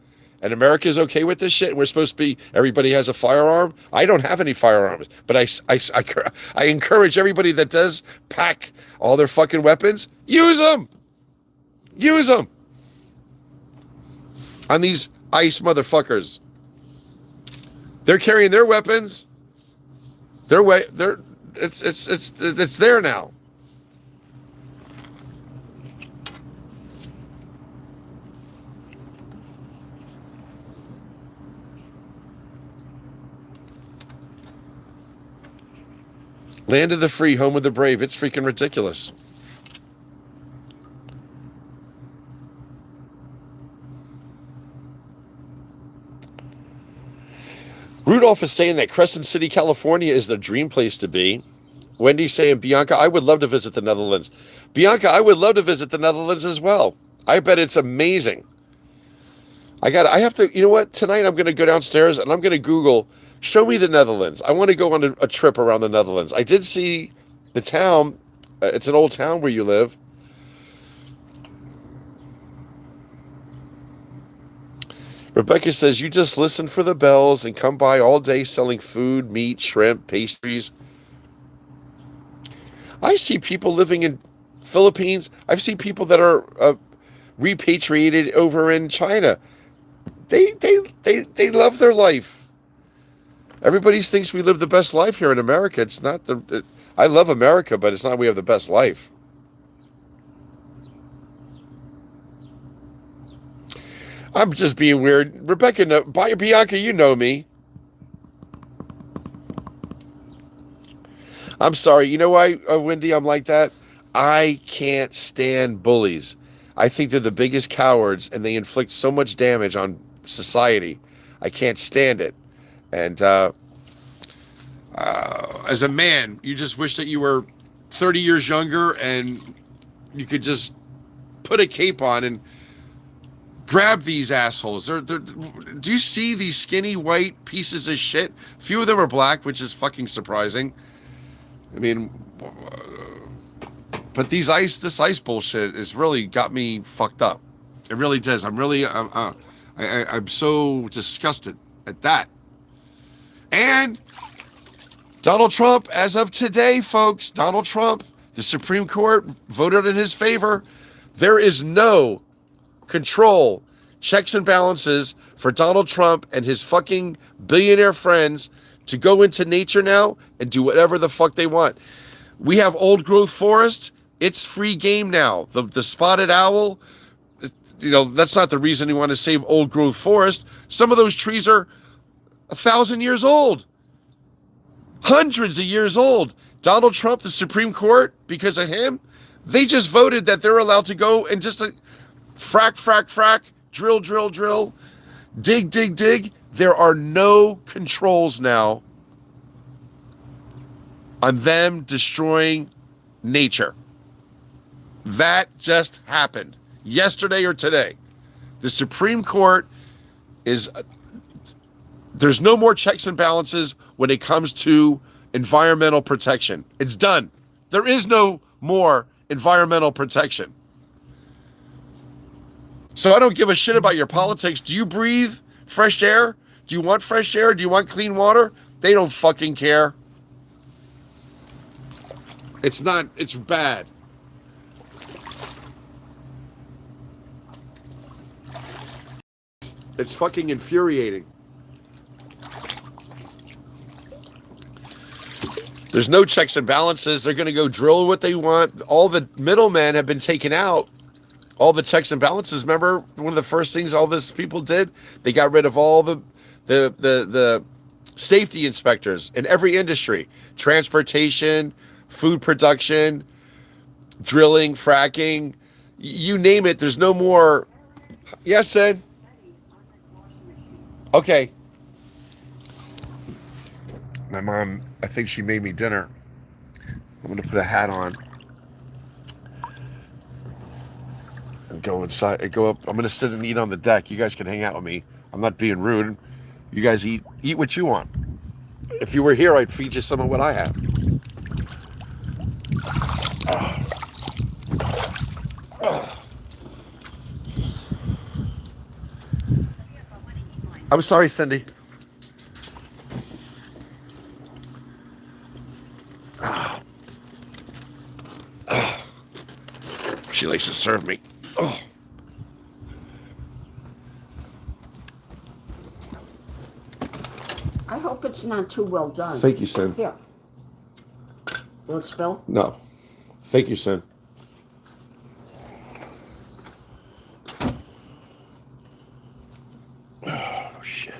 [SPEAKER 1] and America's okay with this shit, and we're supposed to be, everybody has a firearm. I don't have any firearms, but I encourage everybody that does pack all their fucking weapons, use them. Use them on these ICE motherfuckers. They're carrying their weapons. It's there now. Land of the free, home of the brave. It's freaking ridiculous. Rudolph is saying that Crescent City, California is the dream place to be. Wendy's saying, Bianca, I would love to visit the Netherlands. Bianca, I would love to visit the Netherlands as well. I bet it's amazing. I have to, you know what? Tonight I'm going to go downstairs and I'm going to Google, show me the Netherlands. I want to go on a trip around the Netherlands. I did see the town. It's an old town where you live. Rebecca says, you just listen for the bells and come by all day selling food, meat, shrimp, pastries. I see people living in Philippines. I've seen people that are repatriated over in China. They love their life. Everybody thinks we live the best life here in America. It's not I love America, but it's not we have the best life. I'm just being weird. Rebecca, Bianca, you know me. I'm sorry. You know why, Wendy, I'm like that? I can't stand bullies. I think they're the biggest cowards, and they inflict so much damage on society. I can't stand it. And as a man, you just wish that you were 30 years younger and you could just put a cape on and grab these assholes. Do you see these skinny white pieces of shit? Few of them are black, which is fucking surprising. I mean, but this ice bullshit has really got me fucked up. It really does. I'm so disgusted at that. And Donald Trump, as of today, folks, Donald Trump, the Supreme Court voted in his favor. There is no control, checks and balances for Donald Trump and his fucking billionaire friends to go into nature now and do whatever the fuck they want. We have old growth forest. It's free game now. The spotted owl, that's not the reason you want to save old growth forest. Some of those trees are 1,000 years old. Hundreds of years old. Donald Trump, the Supreme Court, because of him, they just voted that they're allowed to go and just frack, drill, dig. There are no controls now on them destroying nature. That just happened yesterday or today. The Supreme Court there's no more checks and balances when it comes to environmental protection. It's done. There is no more environmental protection. So I don't give a shit about your politics. Do you breathe fresh air? Do you want fresh air? Do you want clean water? They don't fucking care. It's bad. It's fucking infuriating. There's no checks and balances. They're going to go drill what they want. All the middlemen have been taken out. All the checks and balances. Remember, one of the first things all these people did? They got rid of all the safety inspectors in every industry. Transportation, food production, drilling, fracking. You name it. There's no more. Yes, Sid? Okay. My mom, I think she made me dinner. I'm going to put a hat on and go inside and go up. I'm going to sit and eat on the deck. You guys can hang out with me. I'm not being rude. You guys eat what you want. If you were here, I'd feed you some of what I have. I'm sorry, Cindy. She likes to serve me. Oh.
[SPEAKER 3] I hope it's not too well done.
[SPEAKER 1] Thank you, Sin.
[SPEAKER 3] Here. Will it spill?
[SPEAKER 1] No. Thank you, Sin. Oh, shit.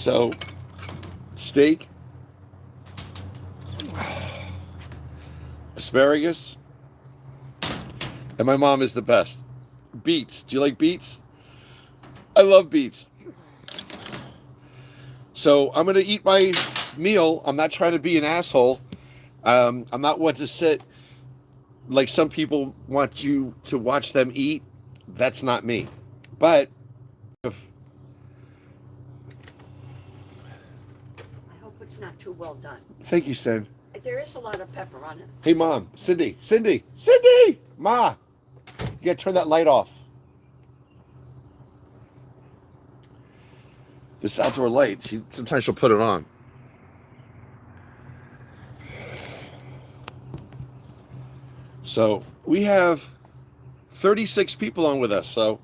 [SPEAKER 1] So, steak, asparagus, and my mom is the best. Beets. Do you like beets? I love beets. So I'm gonna eat my meal. I'm not trying to be an asshole. I'm not one to sit like some people want you to watch them eat. That's not me. But if
[SPEAKER 3] I hope it's not too well done.
[SPEAKER 1] thank you, Sid.
[SPEAKER 3] There is a lot of pepper on it.
[SPEAKER 1] Hey, Mom, Cindy, Ma, you gotta turn that light off. This outdoor light. Sometimes she'll put it on. So we have 36 people on with us. So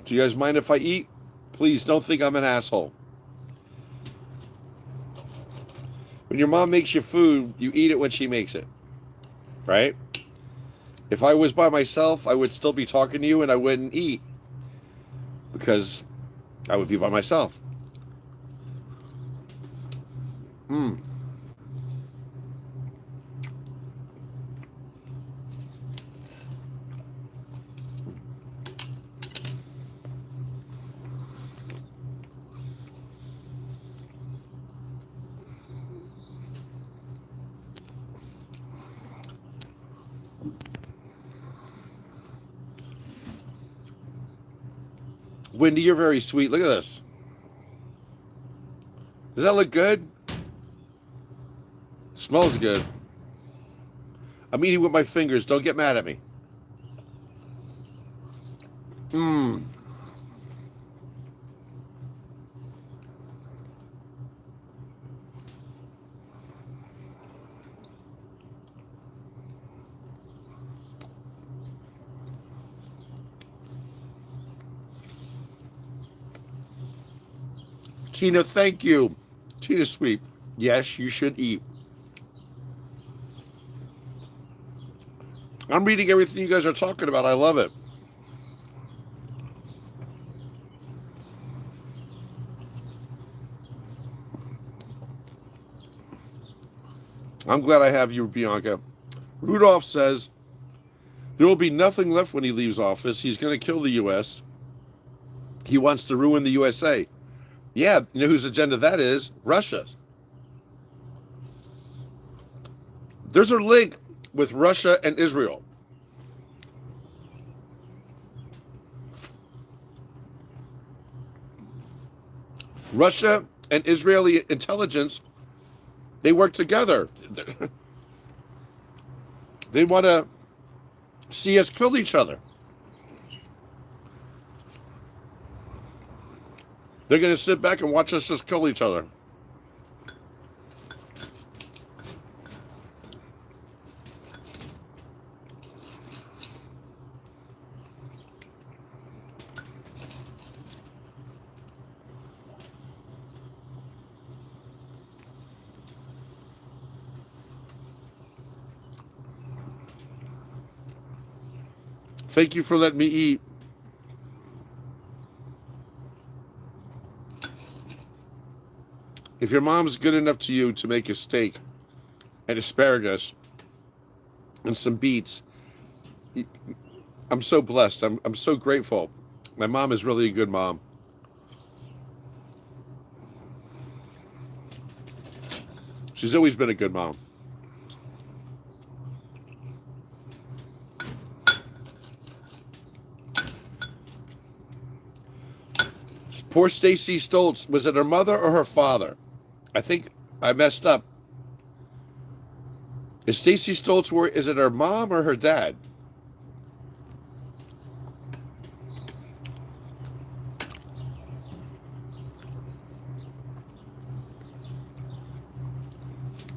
[SPEAKER 1] do you guys mind if I eat? Please don't think I'm an asshole. When your mom makes you food, you eat it when she makes it. Right? If I was by myself, I would still be talking to you and I wouldn't eat because I would be by myself. Wendy, you're very sweet. Look at this. Does that look good? Smells good. I'm eating with my fingers. Don't get mad at me. Tina, thank you. Tina Sweet. Yes, you should eat. I'm reading everything you guys are talking about. I love it. I'm glad I have you, Bianca. Rudolph says there will be nothing left when he leaves office. He's going to kill the U.S. He wants to ruin the USA. Yeah, you know whose agenda that is? Russia's. There's a link with Russia and Israel. Russia and Israeli intelligence, they work together. They want to see us kill each other. They're going to sit back and watch us just kill each other. Thank you for letting me eat. If your mom's good enough to you to make a steak and asparagus and some beets, I'm so blessed. I'm so grateful. My mom is really a good mom. She's always been a good mom. Poor Stacy Stoltz. Was it her mother or her father? I think I messed up. Is Stacy Stoltz, is it her mom or her dad?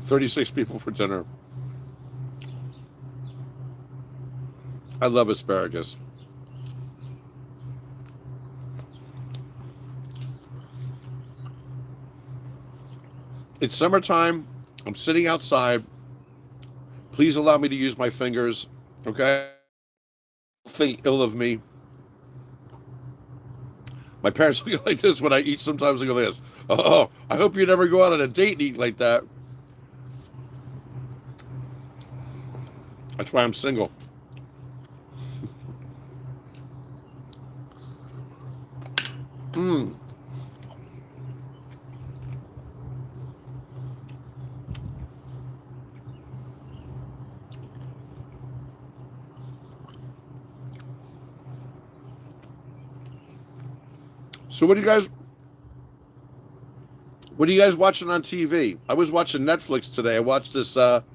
[SPEAKER 1] $36 people for dinner. I love asparagus. It's summertime. I'm sitting outside. Please allow me to use my fingers, okay? Think ill of me.
[SPEAKER 4] My parents look like this when I eat. Sometimes they go like this. Oh, I hope you never go out on a date and eat like that. That's why I'm single. So what are you guys watching on TV? I was watching Netflix today. I watched this was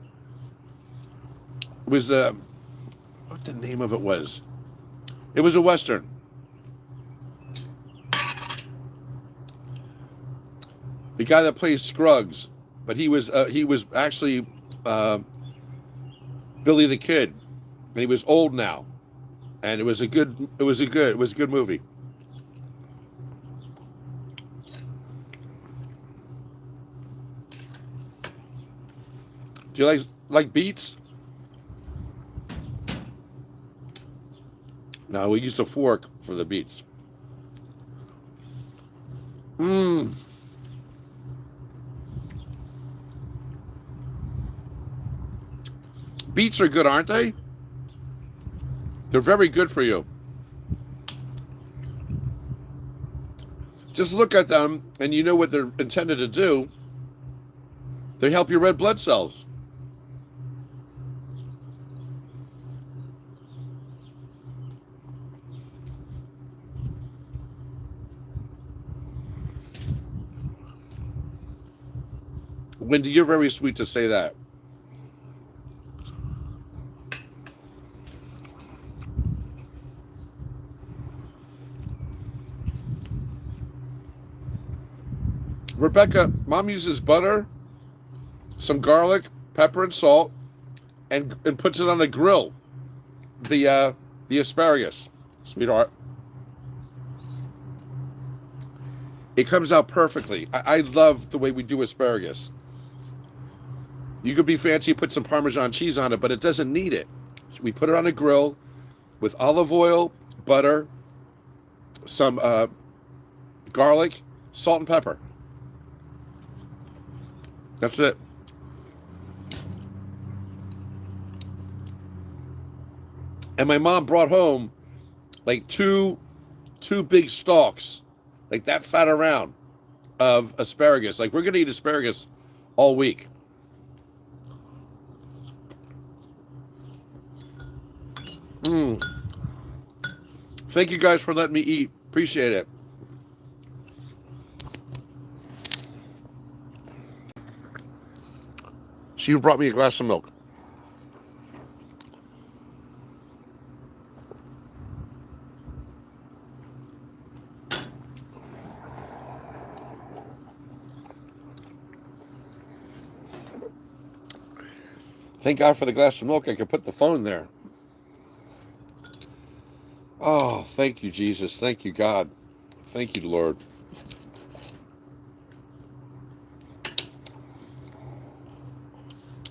[SPEAKER 4] what the name of it was. It was a Western. The guy that plays Scruggs, but he was actually Billy the Kid, and he was old now, and it was a good movie. Do you like beets? No, we used a fork for the beets. Beets are good, aren't they? They're very good for you. Just look at them and you know what they're intended to do. They help your red blood cells. Wendy, you're very sweet to say that. Rebecca, Mom uses butter, some garlic, pepper, and salt, and puts it on a grill. The asparagus, sweetheart. It comes out perfectly. I love the way we do asparagus. You could be fancy, put some Parmesan cheese on it, but it doesn't need it. We put it on a grill with olive oil, butter, some garlic, salt, and pepper. That's it. And my mom brought home like two big stalks, like that fat around, of asparagus. Like, we're gonna eat asparagus all week. Thank you guys for letting me eat. Appreciate it. She brought me a glass of milk. Thank God for the glass of milk. I could put the phone there. Oh, thank you, Jesus. Thank you, God. Thank you, Lord.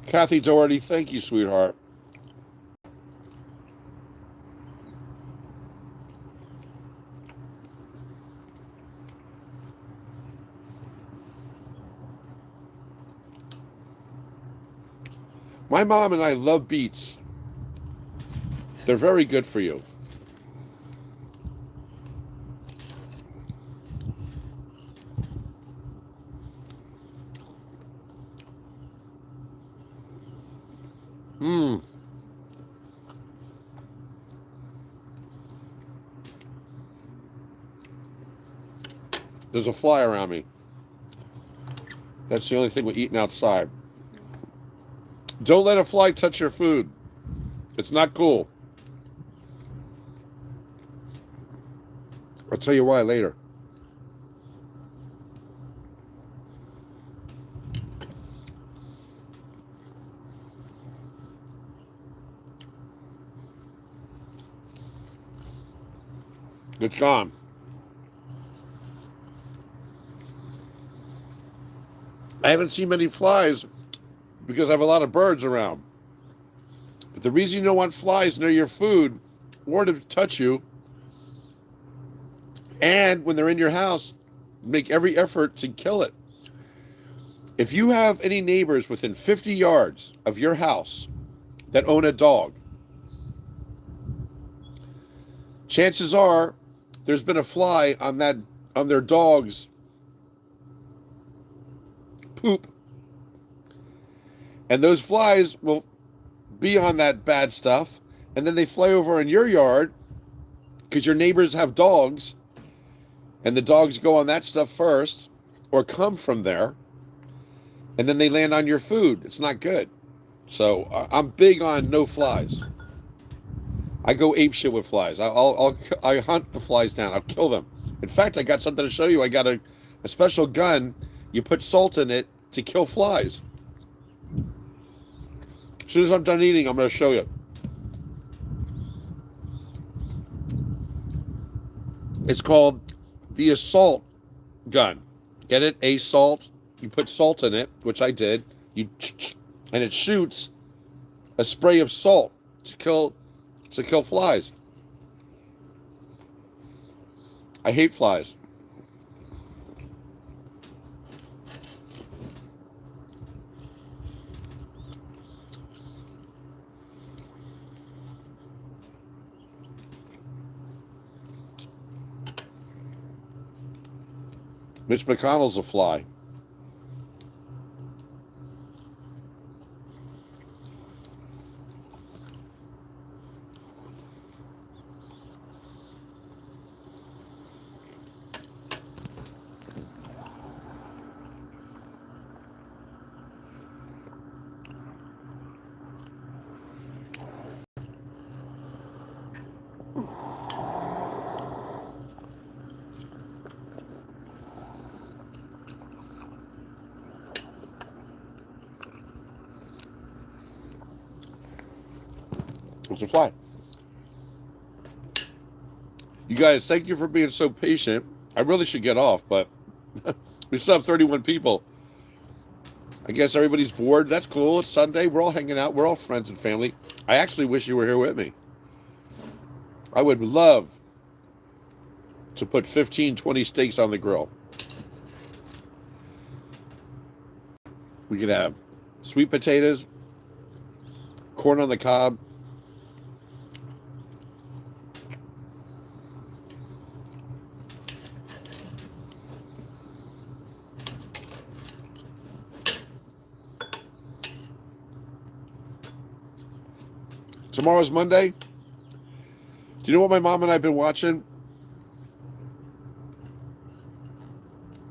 [SPEAKER 4] Kathy Doherty, thank you, sweetheart. My mom and I love beets. They're very good for you. There's a fly around me. That's the only thing we're eating outside. Don't let a fly touch your food. It's not cool. I'll tell you why later. It's gone. I haven't seen many flies because I have a lot of birds around. But the reason you don't want flies near your food or to touch you And when they're in your house, make every effort to kill it. If you have any neighbors within 50 yards of your house that own a dog, chances are there's been a fly on their dog's poop. And those flies will be on that bad stuff, and then they fly over in your yard because your neighbors have dogs, and the dogs go on that stuff first or come from there, and then they land on your food. It's not good. So I'm big on no flies. I go ape shit with flies. I hunt the flies down. I'll kill them. In fact, I got something to show you. I got a special gun. You put salt in it to kill flies. As soon as I'm done eating, I'm going to show you. It's called the assault gun. Get it? Assault. You put salt in it, which I did. And it shoots a spray of salt to kill flies. I hate flies. Mitch McConnell's a fly. It's a fly. You guys, thank you for being so patient. I really should get off, but we still have 31 people. I guess everybody's bored. That's cool. It's Sunday. We're all hanging out. We're all friends and family. I actually wish you were here with me. I would love to put 15, 20 steaks on the grill. We could have sweet potatoes, corn on the cob, tomorrow's Monday. Do you know what my mom and I have been watching?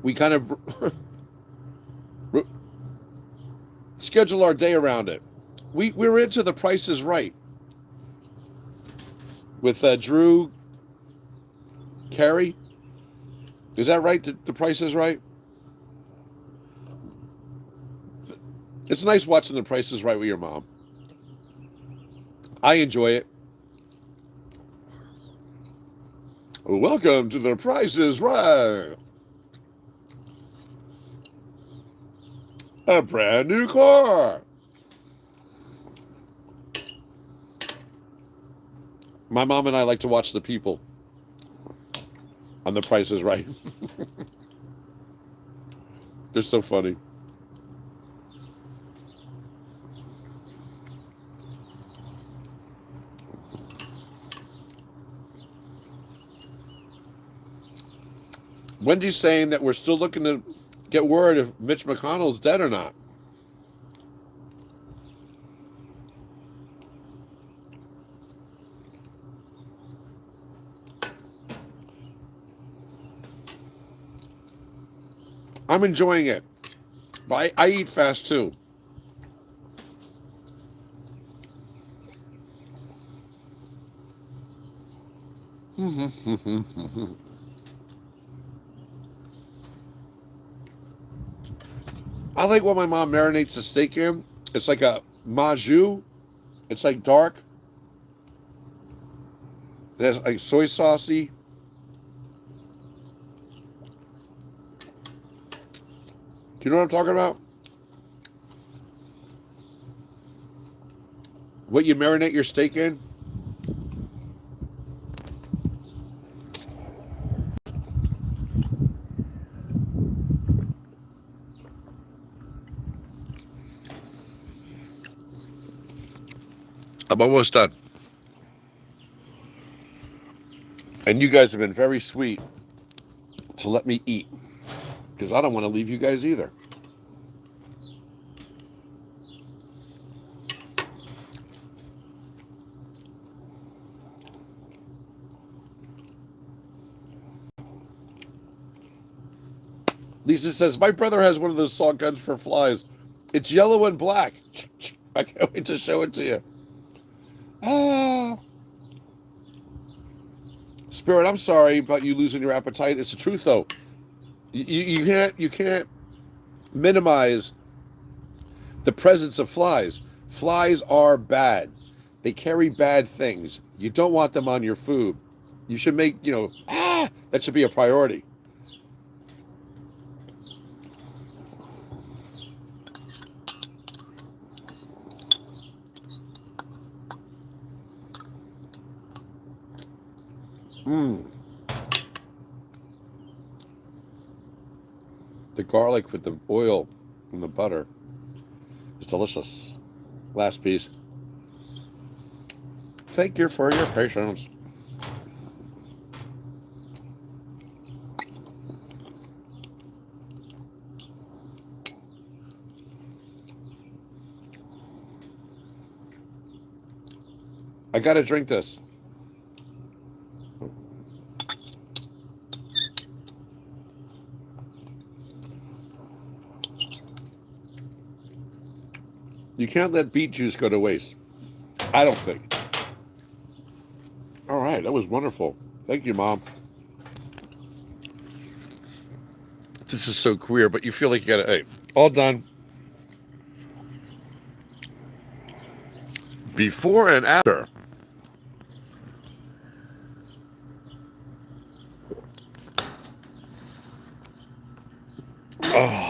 [SPEAKER 4] We kind of schedule our day around it. We're into The Price is Right with Drew Carey. Is that right? The Price is Right? It's nice watching The Price is Right with your mom. I enjoy it. Welcome to The Price is Right. A brand new car. My mom and I like to watch the people on The Price is Right. They're so funny. Wendy's saying that we're still looking to get word if Mitch McConnell's dead or not. I'm enjoying it. But I eat fast too. I like what my mom marinates the steak in. It's like a maju. It's like dark. It has like soy saucy. Do you know what I'm talking about? What you marinate your steak in? I'm almost done. And you guys have been very sweet to let me eat, because I don't want to leave you guys either. Lisa says, my brother has one of those salt guns for flies. It's yellow and black. I can't wait to show it to you. Ah. Spirit, I'm sorry about you losing your appetite. It's the truth, though. You can't minimize the presence of flies. Flies are bad. They carry bad things. You don't want them on your food. You should make, that should be a priority. The garlic with the oil and the butter is delicious. Last piece. Thank you for your patience. I gotta drink this. You can't let beet juice go to waste. I don't think. All right, that was wonderful. Thank you, Mom. This is so queer, but you feel like you gotta, hey, all done. Before and after. Oh.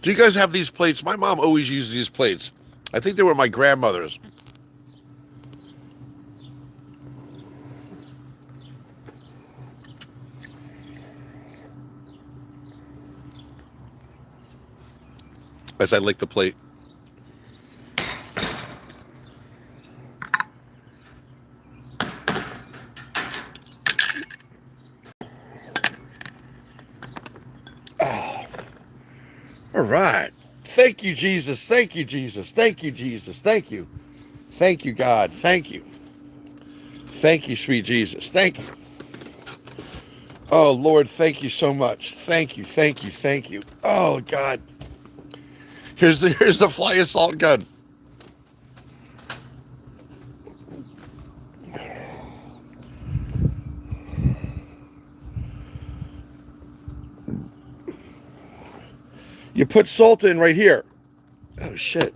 [SPEAKER 4] Do you guys have these plates? My mom always uses these plates. I think they were my grandmother's. As I lick the plate. Oh. All right. Thank you, Jesus. Thank you, Jesus. Thank you, Jesus. Thank you. Thank you, God. Thank you. Thank you, sweet Jesus. Thank you. Oh, Lord, thank you so much. Thank you, thank you, thank you. Oh, God. Here's the fly assault gun. You put salt in right here. Oh, shit.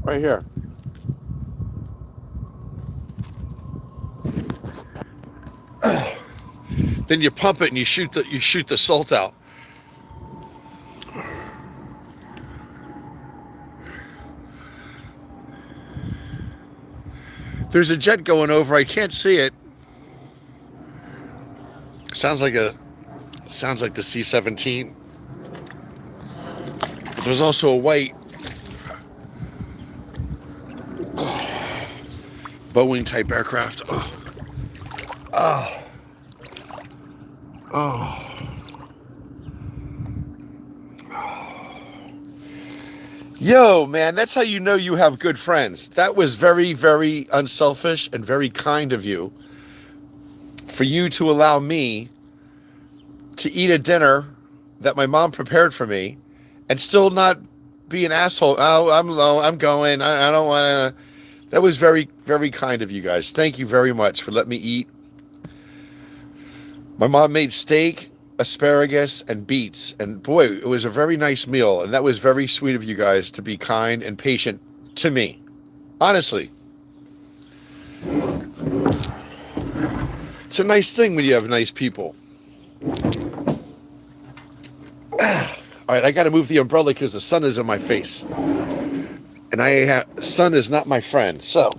[SPEAKER 4] Right here. Then you pump it and you shoot the salt out. There's a jet going over. I can't see it. Sounds like the C-17. There's also a white Boeing type aircraft. Oh. Yo, man, that's how you know you have good friends. That was very, very unselfish and very kind of you, for you to allow me to eat a dinner that my mom prepared for me and still not be an asshole. Oh, I'm low. I'm going. I don't want to. That was very, very kind of you guys. Thank you very much for letting me eat. My mom made steak, asparagus, and beets. And boy, it was a very nice meal. And that was very sweet of you guys to be kind and patient to me. Honestly. It's a nice thing when you have nice people. All right, I got to move the umbrella because the sun is in my face. And sun is not my friend. So,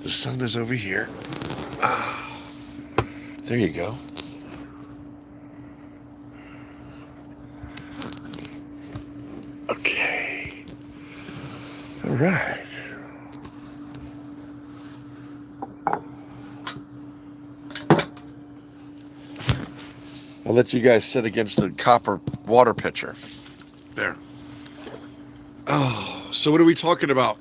[SPEAKER 4] the sun is over here. There you go.
[SPEAKER 1] All right. I'll let you guys sit against the copper water pitcher. There. Oh, so what are we talking about?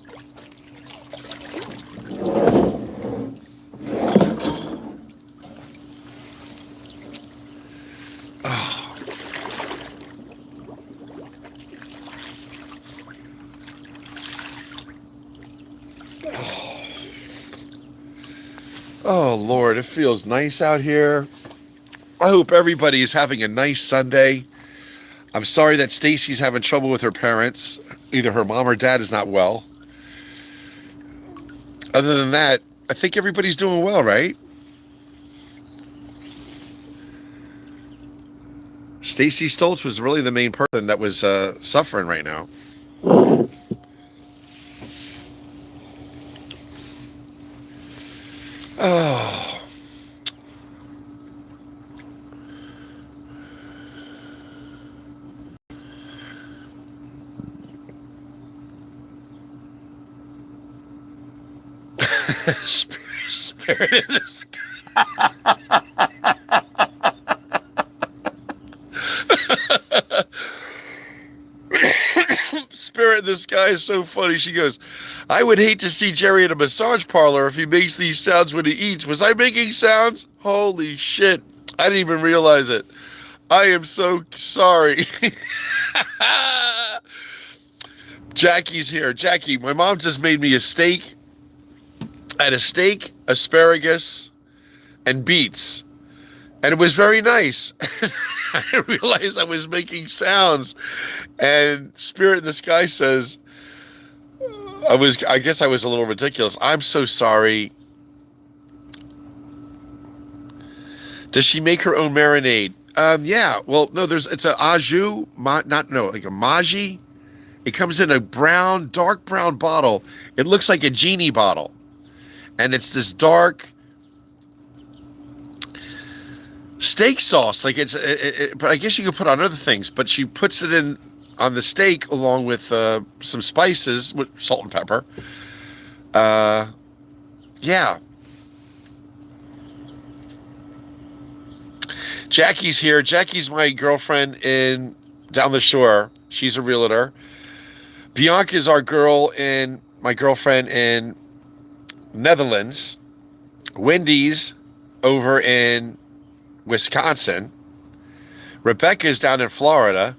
[SPEAKER 1] Oh, Lord, it feels nice out here. I hope everybody is having a nice Sunday. I'm sorry that Stacy's having trouble with her parents. Either her mom or dad is not well. Other than that, I think everybody's doing well, right? Stacy Stoltz was really the main person that was suffering right now. Oh. Spirit in the sky. Spirit in the sky is so funny. She goes, I would hate to see Jerry at a massage parlor if he makes these sounds when he eats. Was I making sounds? Holy shit. I didn't even realize it. I am so sorry. Jackie's here. Jackie, my mom just made me a steak. I had a steak, asparagus, and beets. And it was very nice. I didn't realize I was making sounds. And Spirit in the Sky says, I guess I was a little ridiculous. I'm so sorry. Does she make her own marinade? Yeah. Well, no, it's a au jus, like a maji. It comes in a dark brown bottle. It looks like a genie bottle. And it's this dark steak sauce. Like but I guess you could put on other things. But she puts it in on the steak along with some spices, with salt and pepper. Yeah. Jackie's here. Jackie's my girlfriend down the shore. She's a realtor. Bianca's our my girlfriend in Netherlands. Wendy's over in Wisconsin. Rebecca's down in Florida.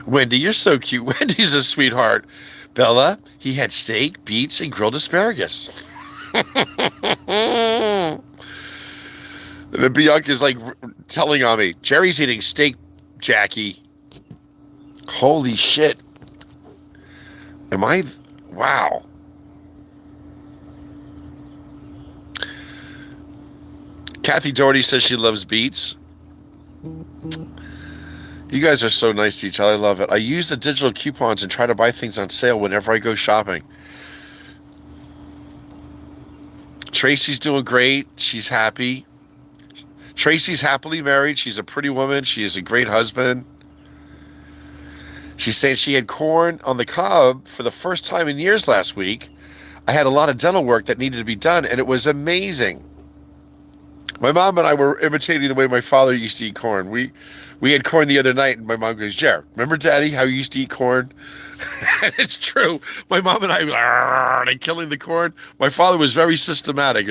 [SPEAKER 1] Wendy, you're so cute. Wendy's a sweetheart. Bella, he had steak, beets, and grilled asparagus. And then Bianca's like telling on me, Jerry's eating steak, Jackie. Holy shit. Wow. Kathy Doherty says she loves beets. You guys are so nice to each other. I love it. I use the digital coupons and try to buy things on sale whenever I go shopping. Tracy's doing great. She's happy. Tracy's happily married. She's a pretty woman. She is a great husband. She's saying she had corn on the cob for the first time in years last week. I had a lot of dental work that needed to be done, and it was amazing. My mom and I were imitating the way my father used to eat corn. We had corn the other night, and my mom goes, Jer, remember Daddy, how you used to eat corn? And it's true. My mom and I, and killing the corn. My father was very systematic.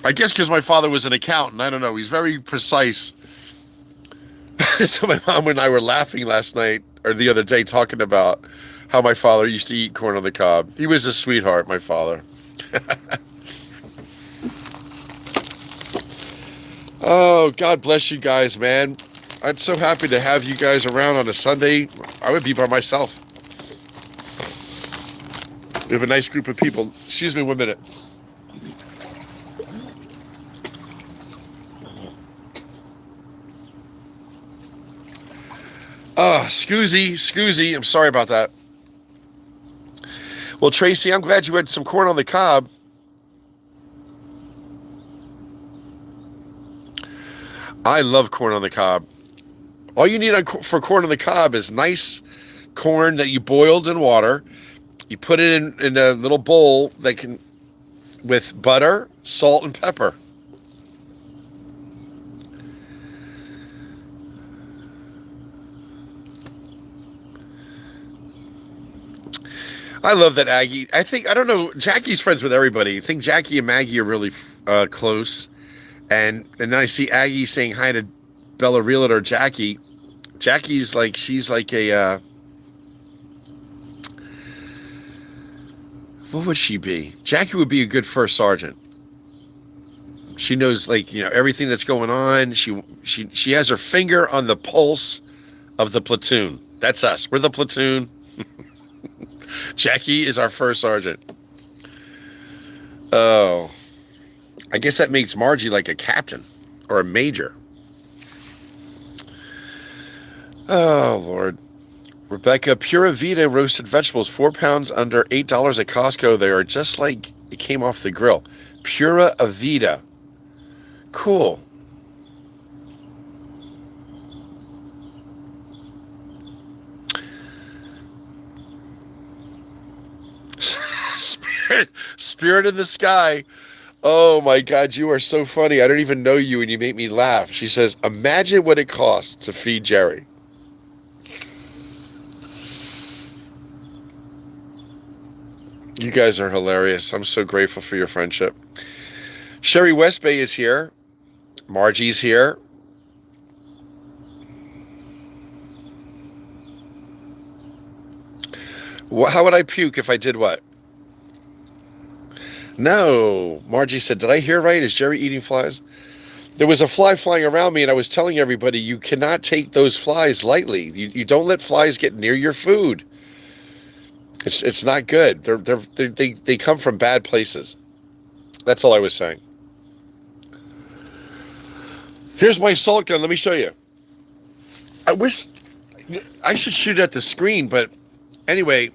[SPEAKER 1] I guess because my father was an accountant. I don't know. He's very precise. So my mom and I were laughing last night, or the other day, talking about how my father used to eat corn on the cob. He was a sweetheart, my father. Oh, God bless you guys, man. I'm so happy to have you guys around on a Sunday. I would be by myself. We have a nice group of people. Excuse me 1 minute. Scoozy. I'm sorry about that. Well, Tracy, I'm glad you had some corn on the cob. I love corn on the cob. All you need for corn on the cob is nice corn that you boiled in water. You put it in a little bowl that can with butter, salt, and pepper. I love that Aggie. I don't know. Jackie's friends with everybody. I think Jackie and Maggie are really close. And then I see Aggie saying hi to Bella Realtor Jackie. Jackie's like, she's like a, what would she be? Jackie would be a good first sergeant. She knows, like, everything that's going on. She has her finger on the pulse of the platoon. That's us. We're the platoon. Jackie is our first sergeant. Oh, I guess that makes Margie like a captain or a major. Oh, Lord. Rebecca, Pura Vida roasted vegetables, 4 pounds under $8 at Costco. They are just like it came off the grill. Pura Vida. Cool. Spirit in the sky. Oh my God, you are so funny. I don't even know you and you make me laugh. She says, imagine what it costs to feed Jerry. You guys are hilarious. I'm so grateful for your friendship. Sherry West Bay is here. Margie's here. How would I puke if I did what? No. Margie said, did I hear right? Is Jerry eating flies? There was a fly flying around me, and I was telling everybody, you cannot take those flies lightly. You don't let flies get near your food. It's not good. They come from bad places. That's all I was saying. Here's my salt gun. Let me show you. I wish I should shoot at the screen, but anyway,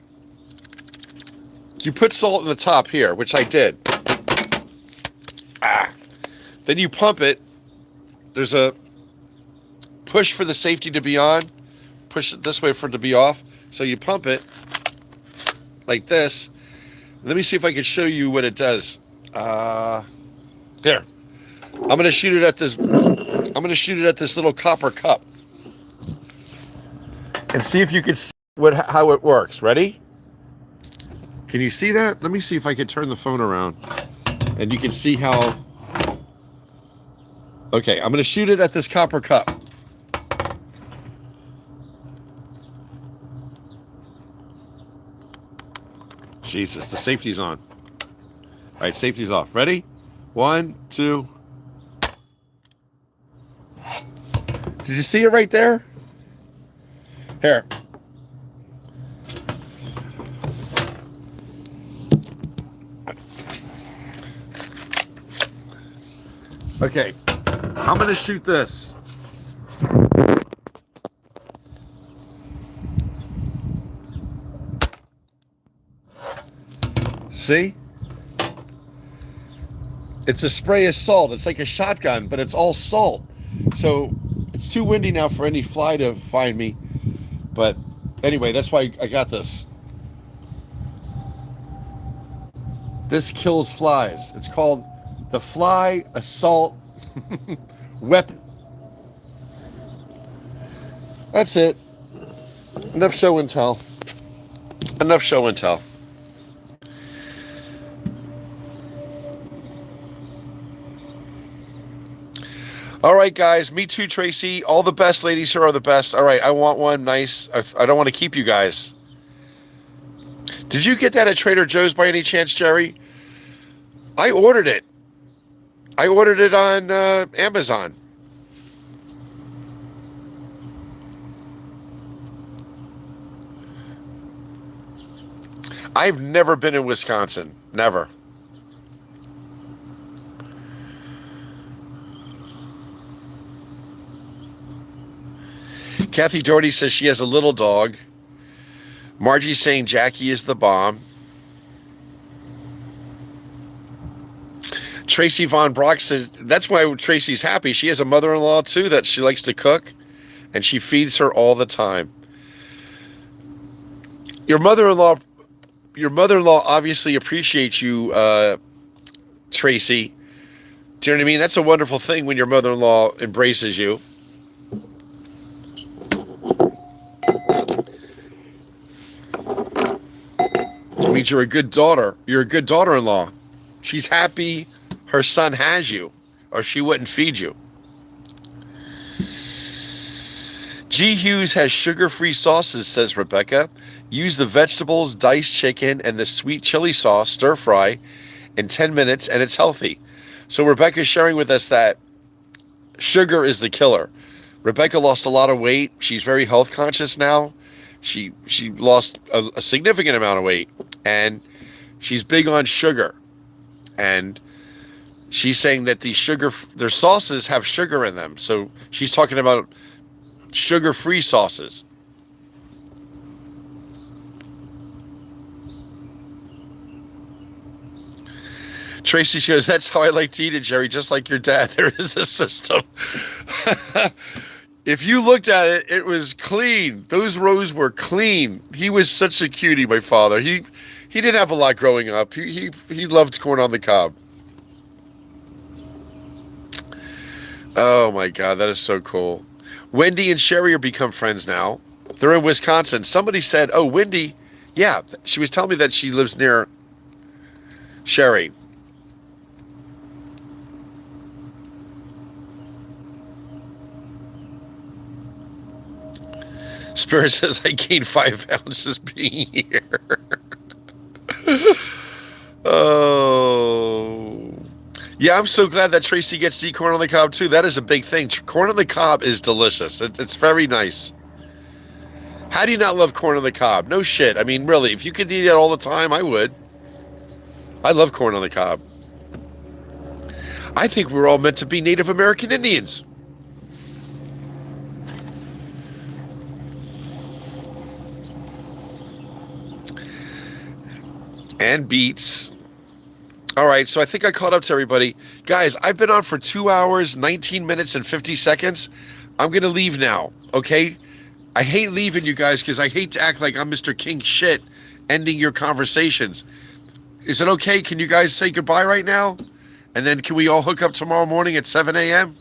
[SPEAKER 1] you put salt in the top here, which I did. Then you pump it. There's a push for the safety to be on. Push it this way for it to be off. So you pump it like this. Let me see if I can show you what it does. Here. I'm going to shoot it at this. I'm going to shoot it at this little copper cup, and see if you can see how it works. Ready? Can you see that? Let me see if I can turn the phone around, and you can see how. Okay, I'm going to shoot it at this copper cup. Jesus, the safety's on. All right, safety's off. Ready? 1, 2. Did you see it right there? Here. Okay. I'm going to shoot this. See? It's a spray of salt. It's like a shotgun, but it's all salt. So it's too windy now for any fly to find me. But anyway, that's why I got this. This kills flies. It's called the Fly Assault Weapon. That's it. Enough show and tell. Enough show and tell. All right, guys. Me too, Tracy. All the best, ladies. Here are the best. All right, I want one nice. I don't want to keep you guys. Did you get that at Trader Joe's by any chance, Jerry? I ordered it. I ordered it on Amazon. I've never been in Wisconsin. Never. Kathy Doherty says she has a little dog. Margie's saying Jackie is the bomb. Tracy Von Brock said that's why Tracy's happy. She has a mother-in-law too that she likes to cook, and she feeds her all the time. Your mother-in-law, your mother-in-law obviously appreciates you, Tracy. Do you know what I mean? That's a wonderful thing when your mother-in-law embraces you. It means you're a good daughter. You're a good daughter-in-law. She's happy her son has you, or she wouldn't feed you. G. Hughes has sugar-free sauces, says Rebecca. Use the vegetables, diced chicken, and the sweet chili sauce, stir fry, in 10 minutes, and it's healthy. So Rebecca's sharing with us that sugar is the killer. Rebecca lost a lot of weight. She's very health conscious now. She lost a significant amount of weight, and she's big on sugar. And she's saying that their sauces have sugar in them. So she's talking about sugar-free sauces. Tracy goes, that's how I like to eat it, Jerry, just like your dad. There is a system. If you looked at it, it was clean. Those rows were clean. He was such a cutie, my father. He didn't have a lot growing up. He loved corn on the cob. Oh my God, that is so cool. Wendy and Sherry are become friends now. They're in Wisconsin. Somebody said, oh, Wendy, yeah, she was telling me that she lives near Sherry. Spirit says, I gained 5 pounds just being here. Oh. Yeah, I'm so glad that Tracy gets to eat corn on the cob, too. That is a big thing. Corn on the cob is delicious. It's very nice. How do you not love corn on the cob? No shit. I mean, really, if you could eat it all the time, I would. I love corn on the cob. I think we're all meant to be Native American Indians. And beets. All right, so I think I caught up to everybody. Guys, I've been on for 2 hours, 19 minutes, and 50 seconds. I'm going to leave now, okay? I hate leaving you guys because I hate to act like I'm Mr. King shit ending your conversations. Is it okay? Can you guys say goodbye right now? And then can we all hook up tomorrow morning at 7 a.m.?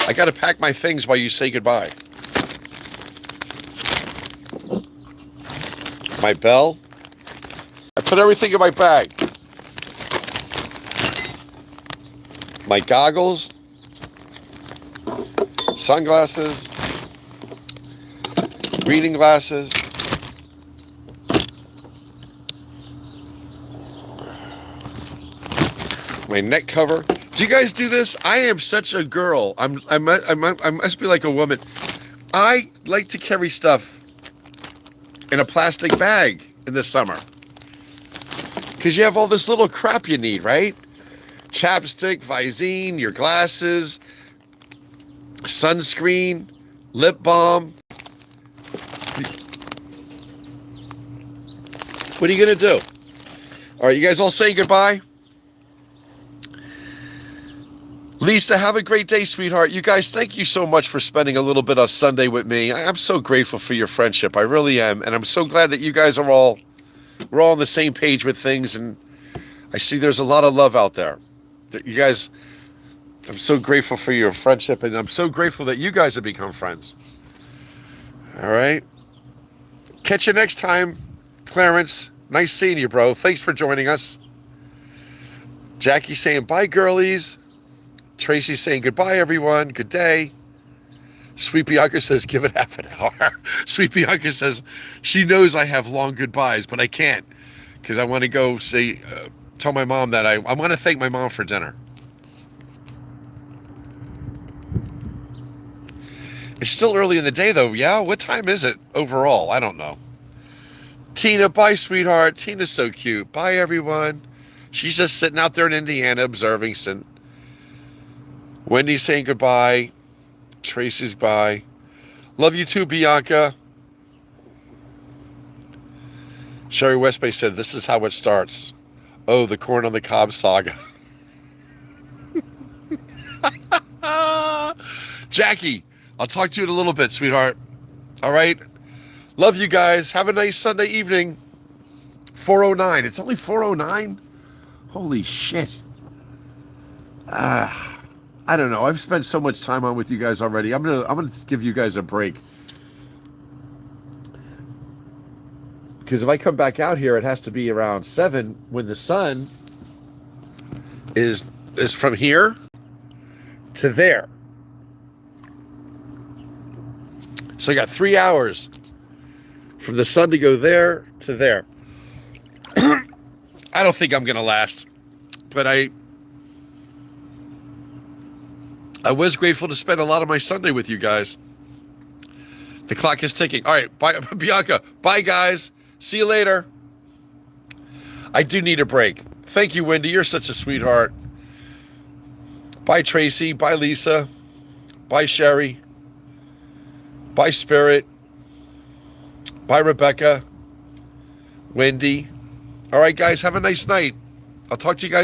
[SPEAKER 1] I got to pack my things while you say goodbye. My bell. I put everything in my bag. My goggles, sunglasses, reading glasses, my neck cover. Do you guys do this? I am such a girl. I must be like a woman. I like to carry stuff in a plastic bag in the summer. Because you have all this little crap you need, right? Chapstick, Visine, your glasses, sunscreen, lip balm. What are you going to do? All right, you guys all saying goodbye? Lisa, have a great day, sweetheart. You guys, thank you so much for spending a little bit of Sunday with me. I'm so grateful for your friendship. I really am. And I'm so glad that you guys are we're all on the same page with things. And I see there's a lot of love out there. You guys, I'm so grateful for your friendship. And I'm so grateful that you guys have become friends. All right. Catch you next time, Clarence. Nice seeing you, bro. Thanks for joining us. Jackie saying bye, girlies. Tracy saying goodbye, everyone. Good day. Sweet Bianca says, give it half an hour. Sweet Bianca says, she knows I have long goodbyes, but I can't because I want to go say, tell my mom that I want to thank my mom for dinner. It's still early in the day, though. Yeah, what time is it overall? I don't know. Tina, bye, sweetheart. Tina's so cute. Bye, everyone. She's just sitting out there in Indiana observing. Wendy's saying goodbye. Tracy's bye. Love you too, Bianca. Sherry Westbay said, this is how it starts.
[SPEAKER 4] Oh, the corn on the cob saga. Jackie, I'll talk to you in a little bit, sweetheart. All right? Love you guys. Have a nice Sunday evening. 4:09. It's only 4:09? Holy shit. I don't know. I've spent so much time on with you guys already. I'm gonna give you guys a break. Because if I come back out here, it has to be around 7 when the sun is from here to there. So I got 3 hours from the sun to go there to there. I don't think I'm going to last, but I was grateful to spend a lot of my Sunday with you guys. The clock is ticking. All right, bye, Bianca. Bye, guys. See you later. I do need a break. Thank you, Wendy. You're such a sweetheart. Bye, Tracy. Bye, Lisa. Bye, Sherry. Bye, Spirit. Bye, Rebecca. Wendy. All right, guys. Have a nice night. I'll talk to you guys.